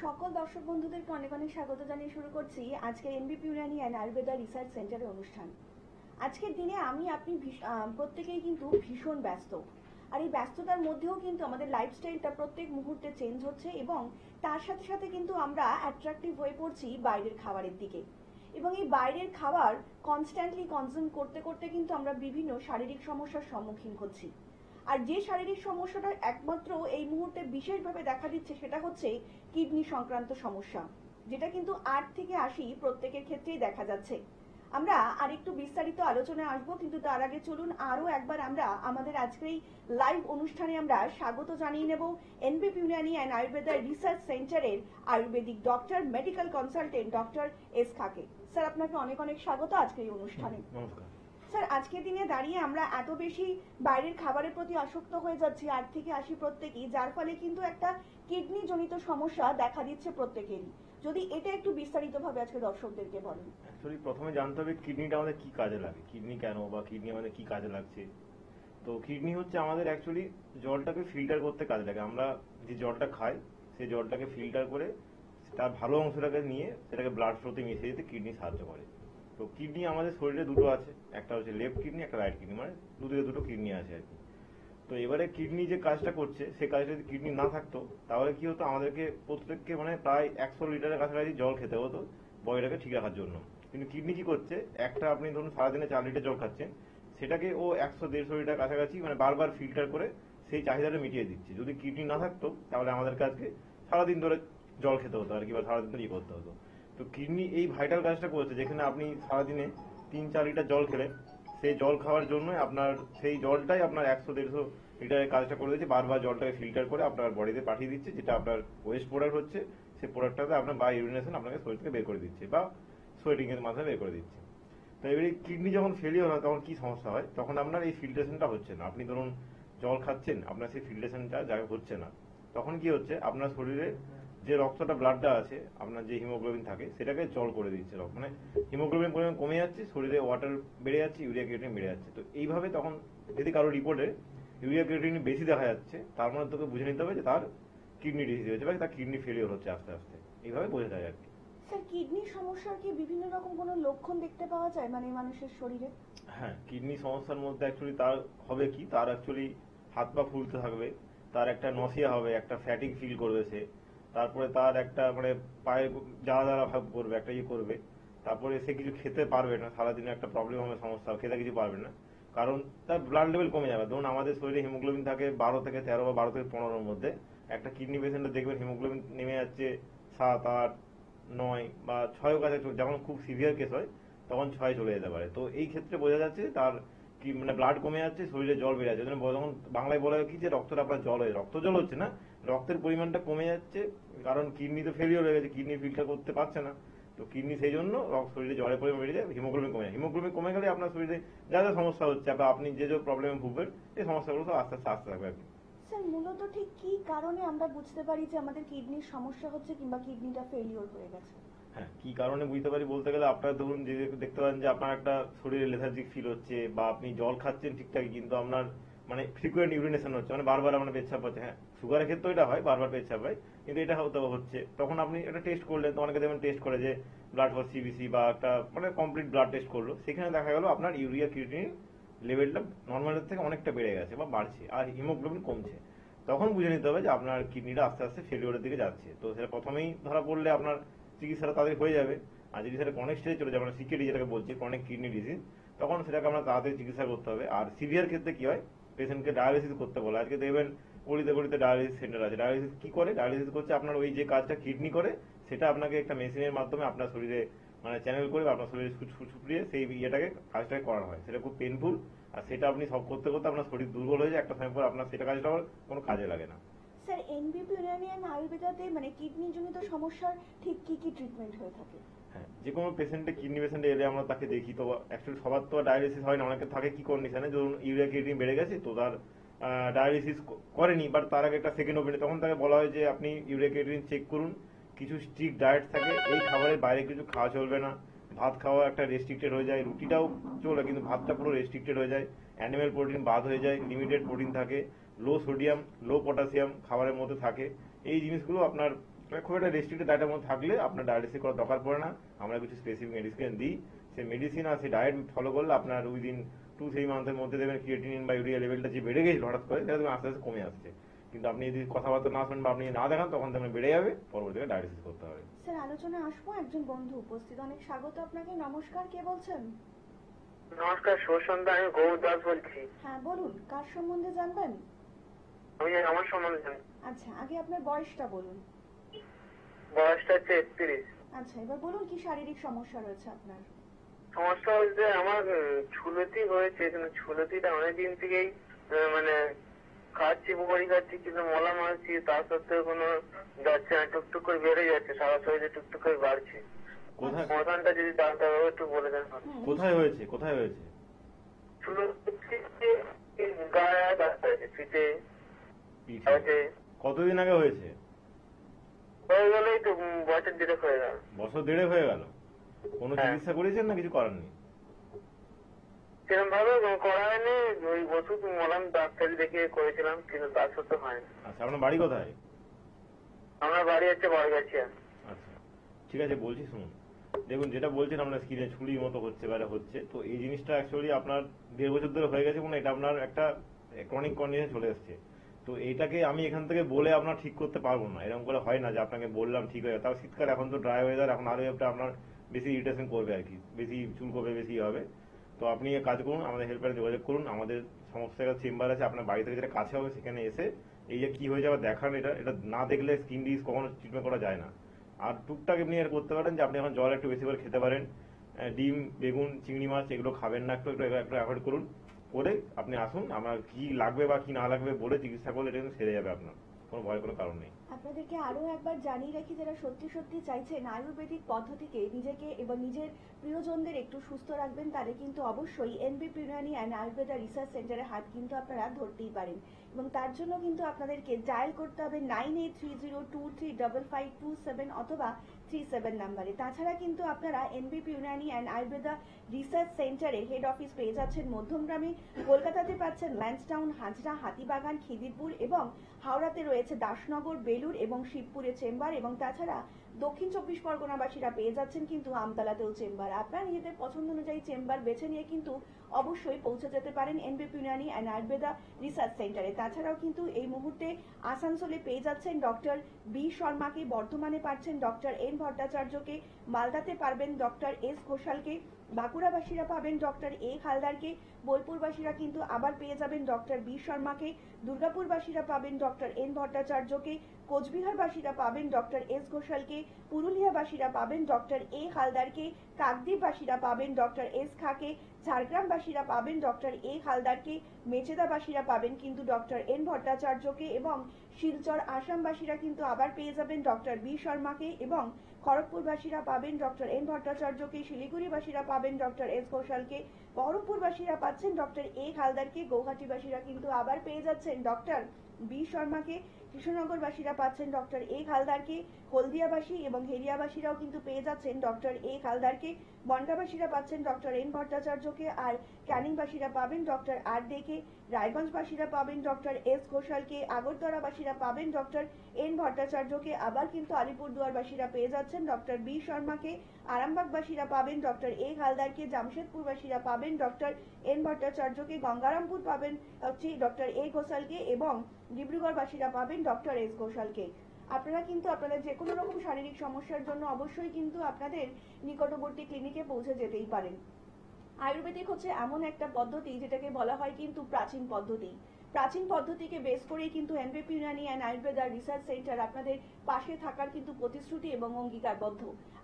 সকল দর্শক বন্ধুদেরকে অনেক অনেক স্বাগত জানিয়ে শুরু করছি আজকে এনবিপি ইউনানি অ্যান্ড আয়ুর্বেদা রিসার্চ সেন্টারের অনুষ্ঠান। আজকের দিনে আপনি প্রত্যেকেই কিন্তু ভীষণ ব্যস্ত, আর এই ব্যস্ততার মধ্যেও কিন্তু আমাদের লাইফস্টাইলটা প্রত্যেক মুহূর্তে চেঞ্জ হচ্ছে এবং তার সাথে সাথে কিন্তু আমরা অ্যাট্রাকটিভ হয়ে পড়ছি বাইরের খাবারের দিকে। এবং এই বাইরের খাবার কনস্ট্যান্টলি কনজিউম করতে করতে কিন্তু আমরা বিভিন্ন শারীরিক সমস্যার সম্মুখীন হচ্ছি। আর যে শারীরিক সমস্যাটা একমাত্র এই মুহূর্তে বিশেষভাবে দেখা দিচ্ছে সেটা হচ্ছে কিডনি সংক্রান্ত সমস্যা, যেটা কিন্তু 8 থেকে 80 প্রত্যেকের ক্ষেত্রেই দেখা যাচ্ছে। আমরা আরেকটু বিস্তারিত আলোচনায় আসবো, কিন্তু তার আগে চলুন আরো একবার আমরা আমাদের আজকের এই লাইভ অনুষ্ঠানে আমরা স্বাগত জানিয়ে নেব NBP Unani and Ayurveda research সেন্টারের ayurvedic doctor medical consultant doctor S খাকে। স্যার, আপনাকে অনেক অনেক স্বাগত আজকের এই অনুষ্ঠানে। নমস্কার স্যার, আজকের দিনে দাঁড়িয়ে আমরা এত বেশি বাইরের খাবারের প্রতি আসক্ত হয়ে যাচ্ছি 8 থেকে 80 প্রত্যেকেই, যার ফলে কিন্তু একটা কিডনি জনিত সমস্যা দেখা দিচ্ছে প্রত্যেকেরই। যদি এটা একটু বিস্তারিতভাবে আজকে দর্শকদেরকে বলেন। অ্যাকচুয়ালি প্রথমে জানতে হবে কিডনিটা আমাদের কি কাজে লাগে, কিডনি কেন বা কিডনি আমাদের কি কাজে লাগছে। তো কিডনি হচ্ছে আমাদের অ্যাকচুয়ালি জলটাকে ফিল্টার করতে কাজে লাগে। আমরা যে জলটা খাই সেই জলটাকে ফিল্টার করে তার ভালো অংশটাকে নিয়ে সেটাকে ব্লাড ফ্লোতে মিশিয়ে দিতে কিডনি সাহায্য করে। তো কিডনি আমাদের শরীরে দুটো আছে, একটা হচ্ছে লেফট কিডনি, একটা রাইট কিডনি, মানে দুটো কিডনি আছে আর কি। তো এবারে কিডনি যে কাজটা করছে সেই কাজটা যদি কিডনি না থাকতো তাহলে কি হতো, আমাদেরকে প্রত্যেককে মানে প্রায় 100 লিটারের কাছাকাছি জল খেতে হতো বডিটাকে ঠিক রাখার জন্য। কিন্তু কিডনি কি করছে, একটা আপনি ধরুন সারাদিনে 4 লিটার জল খাচ্ছেন, সেটাকে ও 100-150 লিটার কাছাকাছি মানে বারবার ফিল্টার করে সেই চাহিদাটা মিটিয়ে দিচ্ছে। যদি কিডনি না থাকতো তাহলে আমাদেরকে আজকে সারাদিন ধরে জল খেতে হতো আর কি, বা সারাদিন ধরে করতে হতো। তো কিডনি এই ভাইটাল কাজটা করছে, যেখানে আপনি সারাদিনে 3-4 লিটার জল খেলে সেই জল খাওয়ার জন্য আপনার সেই জলটাই আপনার 100-150 লিটারের কাজটা করে দিচ্ছে। বারবার জলটাকে ফিল্টার করে আপনার বডিতে পাঠিয়ে দিচ্ছে, যেটা আপনার ওয়েস্ট প্রোডাক্ট হচ্ছে সেই প্রোডাক্টটাকে আপনার বাই ইউরিনেশন আপনাকে শরীর থেকে বের করে দিচ্ছে বা সোয়েটিং এর মাধ্যমে বের করে দিচ্ছে। তো এবারে কিডনি যখন ফেলিওর হয় তখন কি সমস্যা হয়, তখন আপনার এই ফিল্ট্রেশনটা হচ্ছে না। আপনি ধরুন জল খাচ্ছেন, আপনার সেই ফিল্ট্রেশনটা হচ্ছে না। তখন কি হচ্ছে, আপনার শরীরে যে রক্তটা ব্লাডটা আছে, আপনার যে হিমোগ্লোবিন থাকে সেটাকে জল করে দিচ্ছে। মানে হিমোগ্লোবিন পরিমাণ কমে যাচ্ছে, শরীরে ওয়াটার বেড়ে যাচ্ছে, ইউরিয়া ক্রিয়েটিন বেড়ে যাচ্ছে। তো এইভাবে তখন যদি কারো রিপোর্টে ইউরিয়া ক্রিয়েটিন বেশি দেখা যাচ্ছে, তার মানে তোকে বুঝে নিতে হবে যে তার কিডনি ডিজিজ হয়েছে বা তার কিডনি ফেলিওর হচ্ছে আস্তে আস্তে। এইভাবে বোঝা যায় আর কি। স্যার, কিডনির সমস্যার কি বিভিন্ন রকম কোনো লক্ষণ দেখতে পাওয়া যায় মানে মানুষের শরীরে? হ্যাঁ, কিডনি সমস্যার মধ্যে অ্যাকচুয়ালি তার হবে কি, তার অ্যাকচুয়ালি হাত পা ফুলতে থাকবে, তার একটা নসিয়া হবে, একটা ফ্যাটিক ফিল করবে সে, তারপরে তার একটা মানে পায়ে জ্বালা জ্বালা ভাব করবে, একটা করবে। তারপরে সে কিছু খেতে পারবে না, সারাদিনে একটা প্রবলেম হবে, সমস্যা, খেতে কিছু পারবে না, কারণ তার ব্লাড লেভেল কমে যাবে। ধরুন আমাদের শরীরে হিমোগ্লোবিন থাকে 12 থেকে 13 বা 12 থেকে 15-র মধ্যে। একটা কিডনি পেশেন্টে দেখবেন হিমোগ্লোবিন নেমে যাচ্ছে 7, 8, 9 বা 6 কাছে। যখন খুব সিভিয়ার কেস হয় তখন 6 চলে যেতে পারে। তো এই ক্ষেত্রে বোঝা যাচ্ছে তার কি মানে ব্লাড কমে যাচ্ছে, শরীরে জল বেড়ে যাচ্ছে। যখন বাংলায় বলা হয় কি যে রক্তটা আপনার জল হয়ে, রক্ত জল হচ্ছে না, রক্তের পরিমাণটা কমে যাচ্ছে, কারণ কিডনি তো ফেলিওর হয়ে গেছে, কিডনি ফিল্টার করতে পারছে না। তো কিডনি সেই জন্য শরীরে জলের পরিমাণ বেড়ে যায়, হিমোগ্লোবিন কমে যায়। হিমোগ্লোবিন কমে গেলে আপনার শরীরে যা যা সমস্যা হচ্ছে বা আপনি যে যে প্রবলেমে ভুগবেন এই সমস্যাগুলো সব আস্তে আস্তে আসতে থাকবে আর কি। স্যার, মূলত ঠিক কি কারণে আমরা বুঝতে পারি যে আমাদের কিডনির সমস্যা হচ্ছে কিংবা কিডনিটা ফেলিওর হয়ে গেছে? হ্যাঁ, কি কারণে বুঝতে পারি বলতে গেলে, আপনার ধরুন যে দেখতে পারেন যে আপনার একটা শরীরে লেথার্জিক ফিল হচ্ছে, বা আপনি জল খাচ্ছেন ঠিকঠাকই কিন্তু আপনার মানে ফ্রিকুয়েন্ট ইউরিনেশন হচ্ছে, মানে বারবার আপনার পেচ্ছাপ হচ্ছে। হ্যাঁ, সুগারের ক্ষেত্রে এটা হয়, বারবার পেচ্ছাপ হয়, কিন্তু এটা হয়তো হচ্ছে। তখন আপনি একটা টেস্ট করলেন, তো অনেকে দেখবেন টেস্ট করে যে ব্লাড ফর সিবিসি বা একটা মানে কমপ্লিট ব্লাড টেস্ট করলো, সেখানে দেখা গেল আপনার ইউরিয়া ক্রিয়েটিনিন লেভেলটা নর্মালের থেকে অনেকটা বেড়ে গেছে বা বাড়ছে, আর হিমোগ্লোবিন কমছে। তখন বুঝে নিতে হবে যে আপনার কিডনিটা আস্তে আস্তে ফেলিওরের দিকে যাচ্ছে। তো সেটা প্রথমেই ধরা পড়লে আপনার চিকিৎসাটা তাদের হয়ে যাবে। আর যদি সেটা ক্রনিক স্টেজে চলে যায়, মানে সিকেডি যেটাকে বলছি, ক্রনিক কিডনি ডিজিজ, তখন সেটাকে আমরা তাড়াতাড়ি চিকিৎসা করতে হবে। আর সিভিয়ার ক্ষেত্রে কি হয়, পেশেন্টকে ডায়ালিসিস করতে বলে। আজকে দেখবেন গলিতে গলিতে ডায়ালিসিস সেন্টার আছে। ডায়ালিসিস কি করে, ডায়ালিসিস করছে আপনার ওই যে কাজটা কিডনি করে সেটা আপনাকে একটা মেশিনের মাধ্যমে আপনার শরীরে মানে চ্যানেল করে আপনার শরীরে ছুটিয়ে সেই ইয়েটাকে কাজটাকে করানো হয়। সেটা খুব পেনফুল, আর সেটা আপনি সব করতে করতে আপনার শরীর দুর্বল হয়ে যায়, একটা সময় পর আপনার সেটা কাজটা কোনো কাজে লাগে না। স্যার, এনবিপি ইউনানি অ্যান্ড আয়ুর্বেদাতে মানে কিডনি জনিত সমস্যার ঠিক কি কি ট্রিটমেন্ট হয়ে থাকে? হ্যাঁ, যে কোনো পেশেন্টে কিডনি পেশেন্টে এলে আমরা তাকে দেখি। তো অ্যাকচুয়ালি সবার তো ডায়ালিসিস হয় না, অনেকে থাকে কি কন্ডিশনে, ধরুন ইউরিয়া ক্রিয়েটিনিন বেড়ে গেছে, তো তার ডায়ালিসিস করেনি, বাট তার আগে একটা সেকেন্ড ওপিনিয়ন, তখন তাকে বলা হয় যে আপনি ইউরিয়া ক্রিয়েটিনিন চেক করুন। কিছু স্ট্রিক্ট ডায়েট থাকে, এই খাবারের বাইরে কিছু খাওয়া চলবে না, ভাত খাওয়া একটা রেস্ট্রিক্টেড হয়ে যায়, রুটিটাও চলে কিন্তু ভাতটা পুরো রেস্ট্রিক্টেড হয়ে যায়, অ্যানিমেল প্রোটিন বাদ হয়ে যায়, লিমিটেড প্রোটিন থাকে, লো সোডিয়াম লো পটাশিয়াম খাবারের মধ্যে থাকে। এই জিনিসগুলো আপনার মানে খুব একটা রেস্ট্রিক্টেড ডায়েটের মধ্যে থাকলে আপনার ডায়ালিসিস করার দরকার পড়ে না। আমরা কিছু স্পেসিফিক মেডিসিন দিই, সেই মেডিসিন আর সেই ডায়েট ফলো করলে আপনার উইদিন 2-3 মান্থের মধ্যে দেখবেন ক্রিয়েটিনিন বা ইউরিয়া লেভেলটা যে বেড়ে গেছিল হঠাৎ করে, সেটা দেখবেন আস্তে আস্তে কমে আসছে। কিন্তু আপনি যদি কথাবার্তা না শুনেন বা আপনি না দেখান, তখন দেখবেন বেড়ে যাবে, পরবর্তীতে ডায়ালিসিস করতে হবে। স্যার, আলোচনা আসবো, একজন বন্ধু উপস্থিত। অনেক স্বাগত আপনাকে। নমস্কার, কে বলছেন? নমস্কার, শুভ সন্ধ্যা। আমি গৌর দাস বলছি। হ্যাঁ বলুন, কার সম্বন্ধে জানবেন? আমি আমার সম্বন্ধে জানি। আচ্ছা, আগে আপনার বয়সটা বলুন। বয়সটা হচ্ছে 31। আচ্ছা, এবার বলুন কি শারীরিক সমস্যা রয়েছে আপনার? সমস্যা হচ্ছে আমার ছুলতি হয়েছে, কিন্তু ছুলতিটা অনেকদিন থেকেই মানে খাচ্ছি, উপকারী খাচ্ছি, কিন্তু মলা মারছি, তা সত্ত্বেও কোনো যাচ্ছে না, টুকটুক করে বেড়ে যাচ্ছে, সারা শরীরে টুকটুক করে বাড়ছে। কোথায় সমাধানটা যদি ডাক্তারবাবু একটু বলে দেন। কোথায় হয়েছে, কোথায় হয়েছে? ছুলতি গায়ে হয়েছে, পিঠে পিঠে। হয়েছে। কতদিন আগে হয়েছে? হয়ে গেলেই তো বছর দেড়েক হয়ে গেল। বছর দেড়েক হয়ে গেল। কোনো হ্যাঁ। চিকিৎসা করেছেন না কিছু করাননি? সেরকম ভাবে করা হয়নি, ওই ওষুধ মলাম ডাক্তার দেখে করেছিলাম, কিন্তু তা সত্ত্বেও হয়নি। আচ্ছা, আপনার বাড়ি কোথায়? আমার বাড়ি হচ্ছে বড়গাছিয়া। আচ্ছা, ঠিক আছে, বলছি শুনুন। দেখুন, যেটা বলছেন আপনার স্কিনে ছুরির মতো হচ্ছে বা হচ্ছে, তো এই জিনিসটা অ্যাকচুয়ালি আপনার 1.5 বছর ধরে হয়ে গেছে, মানে এটা আপনার একটা ক্রনিক কন্ডিশন চলে এসছে। তো এইটাকে আমি এখান থেকে বলে আপনার ঠিক করতে পারবো না, এরকম করে হয় না যে আপনাকে বললাম ঠিক হয়ে যাবে। তাও শীতকাল, এখন তো ড্রাই ওয়েদার, এখন আরো একটা আপনার বেশি ইরিটেশন করবে আর কি, বেশি চুল করবে, বেশি হবে। তো আপনি এক কাজ করুন, আমাদের হেল্পলাইনে যোগাযোগ করুন। আমাদের সমস্ত জায়গায় চেম্বার আছে, আপনার বাড়ি থেকে যেটা কাছে হবে সেখানে এসে এই যে কি হয়ে যাবে দেখান। এটা এটা না দেখলে স্কিন ডিজিজ কখনো ট্রিটমেন্ট করা যায় না। আর টুকটাক এমনি আর করতে পারেন যে আপনি এখন জল একটু বেশি করে খেতে পারেন, ডিম, বেগুন, চিংড়ি মাছ এগুলো খাবেন না, একটু একটু একটু অ্যাভয়েড করুন। করে আপনি আসুন, আমার কি লাগবে বা কি না লাগবে বলে চিকিৎসা করলে এটা কিন্তু সেরে যাবে, আপনার কোনো ভয়ের কোনো কারণ নেই। আপনাদেরকে আরো একবার জানিয়ে রাখি, যারা সত্যি সত্যি চাইছেন আয়ুর্বেদিক পদ্ধতিতে নিজেকে এবং নিজের প্রিয়জনদের একটু সুস্থ রাখবেন, তাদের কিন্তু অবশ্যই এনবিপি ইউনানি অ্যান্ড আয়ুর্বেদা রিসার্চ সেন্টারে হাত কিন্তু আপনারা ধরতেই পারেন। এবং তার জন্য কিন্তু আপনাদেরকে ডায়াল করতে হবে 9830235527 অথবা 37 নাম্বারে। তাছাড়া কিন্তু আপনারা এনবিপি ইউনানি অ্যান্ড আয়ুর্বেদা রিসার্চ সেন্টারে হেড অফিস পেয়ে যাচ্ছেন মধ্যমগ্রামে, কলকাতাতে পাচ্ছেন ল্যান্সডাউন, হাজরা, হাতিবাগান, খিদিরপুর, এবং হাওড়াতে রয়েছে দাসনগর, বেলুর এবং শিবপুরে চেম্বার। এবং তাছাড়া দক্ষিণ 24 পরগনাবাসীরা পেয়ে যাচ্ছেন কিন্তু আমতলাতেও চেম্বার। আপনারা নিজেদের পছন্দ অনুযায়ী চেম্বার বেছে নিয়ে কিন্তু অবশ্যই পৌঁছে যেতে পারেন এনবিপি ইউনানি অ্যান্ড আয়ুর্বেদা রিসার্চ সেন্টারে। তাছাড়াও কিন্তু এই মুহূর্তে আসানসোলে পেয়ে যাচ্ছেন ডক্টর বি শর্মাকে, বর্ধমানে পাচ্ছেন ডক্টর এন ভট্টাচার্যকে, মালদাতে পারবেন ডক্টর এস ঘোষালকে, বাঁকুড়াবাসীরা পাবেন ডক্টর এ হালদারকে, বোলপুরবাসীরা কিন্তু আবার পেয়ে যাবেন ডক্টর বি শর্মাকে, দুর্গাপুরবাসীরা পাবেন ডক্টর এন ভট্টাচার্যকে, কোচবিহারবাসীরা পাবেন ডক্টর এস ঘোষালকে, পুরুলিয়াবাসীরা পাবেন ডক্টর এ হালদারকে, কাকদ্বীপবাসীরা পাবেন ডক্টর এস খাকে, ঝাড়গ্রামবাসীরা পাবেন ডক্টর এ হালদারকে, মেচেদাবাসীরা পাবেন কিন্তু ডক্টর এন ভট্টাচার্যকে, এবং শিলচর আসামবাসীরা কিন্তু আবার পেয়ে যাবেন ডক্টর বি শর্মাকে, এবং খড়গপুরবাসীরা পাবেন ডক্টর এন ভট্টাচার্যকে, শিলিগুড়িবাসীরা পাবেন ডক্টর এস ঘোষালকে, বহরমপুরবাসীরা পাচ্ছেন ডক্টর এ হালদারকে, গৌহাটিবাসীরা কিন্তু আবার পেয়ে যাচ্ছেন ডক্টর বি শর্মাকে, কৃষ্ণনগরবাসীরা পাচ্ছেন ডক্টর এ হালদারকে, হলদিয়াবাসী এবং হেরিয়াবাসীরাও কিন্তু পেয়ে যাচ্ছেন ডক্টর এ হালদারকে, বনগাঁবাসীরা পাচ্ছেন ডক্টর এন ভট্টাচার্যকে, আর ক্যানিংবাসীরা পাবেন ডক্টর আর ডেকে, রায়গঞ্জবাসীরা পাবেন ডক্টর এস ঘোষালকে, আগরতলাবাসীরা পাবেন ডক্টর এন ভট্টাচার্যকে, আবার কিন্তু আলিপুরদুয়ারবাসীরা পেয়ে যাচ্ছেন ডক্টর বি শর্মাকে, আরামবাগবাসীরা পাবেন ডক্টর এ হালদারকে, জামশেদপুরবাসীরা পাবেন ডক্টর এন ভট্টাচার্যকে, গঙ্গারামপুর পাবেন হচ্ছে ডক্টর এ ঘোষালকে, এবং ডিব্রুগড়বাসীরা পাবেন ডক্টর এস ঘোষালকে। আপনারা কিন্তু আপনাদের যে কোনো রকম শারীরিক সমস্যার জন্য অবশ্যই কিন্তু আপনাদের নিকটবর্তী ক্লিনিকে পৌঁছে যেতেই পারেন। আয়ুর্বেদিক হচ্ছে এমন একটা পদ্ধতি যেটাকে বলা হয় কিন্তু প্রাচীন পদ্ধতি। প্রাচীন পদ্ধতিকে বেস করেই কিন্তু এনবিপি Unani and Ayurveda research centre আপনাদের পাশে থাকার কিন্তু প্রতিশ্রুতি এবং অঙ্গীকারবদ্ধ।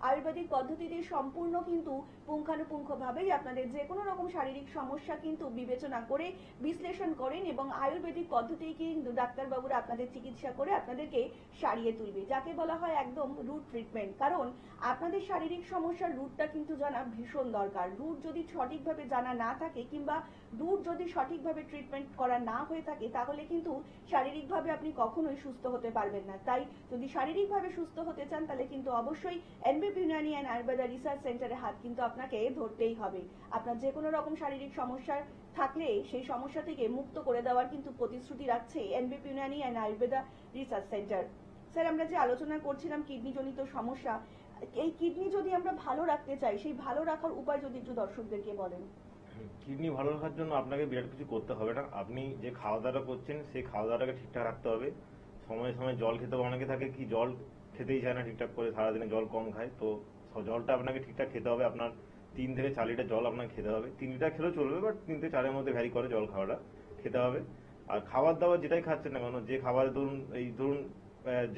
আয়ুর্বেদিক পদ্ধতিতে সম্পূর্ণ কিন্তু পুঙ্খানুপুঙ্খভাবেই আপনাদের যে কোনো রকম শারীরিক সমস্যা কিন্তু বিবেচনা করে বিশ্লেষণ করেন, এবং আয়ুর্বেদিক পদ্ধতিকে কিন্তু ডাক্তারবাবুরা আপনাদের চিকিৎসা করে আপনাদেরকে সারিয়ে তুলবে, যাকে বলা হয় একদম রুট ট্রিটমেন্ট। কারণ আপনাদের শারীরিক সমস্যার রুটটা কিন্তু জানা ভীষণ দরকার। রুট যদি সঠিকভাবে জানা না থাকে, কিংবা রুট যদি সঠিকভাবে ট্রিটমেন্ট করা না হয়ে থাকে, তাহলে কিন্তু শারীরিকভাবে আপনি কখনোই সুস্থ হতে পারবেন না। তাই যদি শারীরিকভাবে সুস্থ হতে চান, তাহলে কিন্তু অবশ্যই এনবিপি ইউনানি অ্যান্ড আয়ুর্বেদা রিসার্চ সেন্টারে হাত কিন্তু আপনাকে ধরতেই হবে। আপনার যে কোনো রকম শারীরিক সমস্যা থাকলে সেই সমস্যা থেকে মুক্ত করে দেওয়ার কিন্তু প্রতিশ্রুতি রাখছে এনবিপি Unani and Ayurveda research centre. Sir আমরা যে আলোচনা করছিলাম কিডনি জনিত সমস্যা, এই কিডনি যদি আমরা ভালো রাখতে চাই, সেই ভালো রাখার উপায় যদি একটু দর্শকদেরকে বলেন। কিডনি ভালো রাখার জন্য আপনাকে বিরাট কিছু করতে হবে না। আপনি যে খাওয়া দাওয়াটা করছেন সেই খাওয়া দাওয়াটাকে ঠিকঠাক রাখতে হবে। সময়ে সময়ে জল খেতে হবে। অনেকে থাকে কি জল খেতেই চায় না ঠিকঠাক করে, সারাদিনে জল কম খায়। তো জলটা আপনাকে ঠিকঠাক খেতে হবে। আপনার 3 থেকে 4 লিটার জল আপনাকে খেতে হবে। 3 লিটার খেলেও চলবে, বাট 3 থেকে 4-এর মধ্যে ভ্যারি করে জল খাওয়াটা খেতে হবে। আর খাবার দাবার যেটাই খাচ্ছেন না কেন, যে খাবারে ধরুন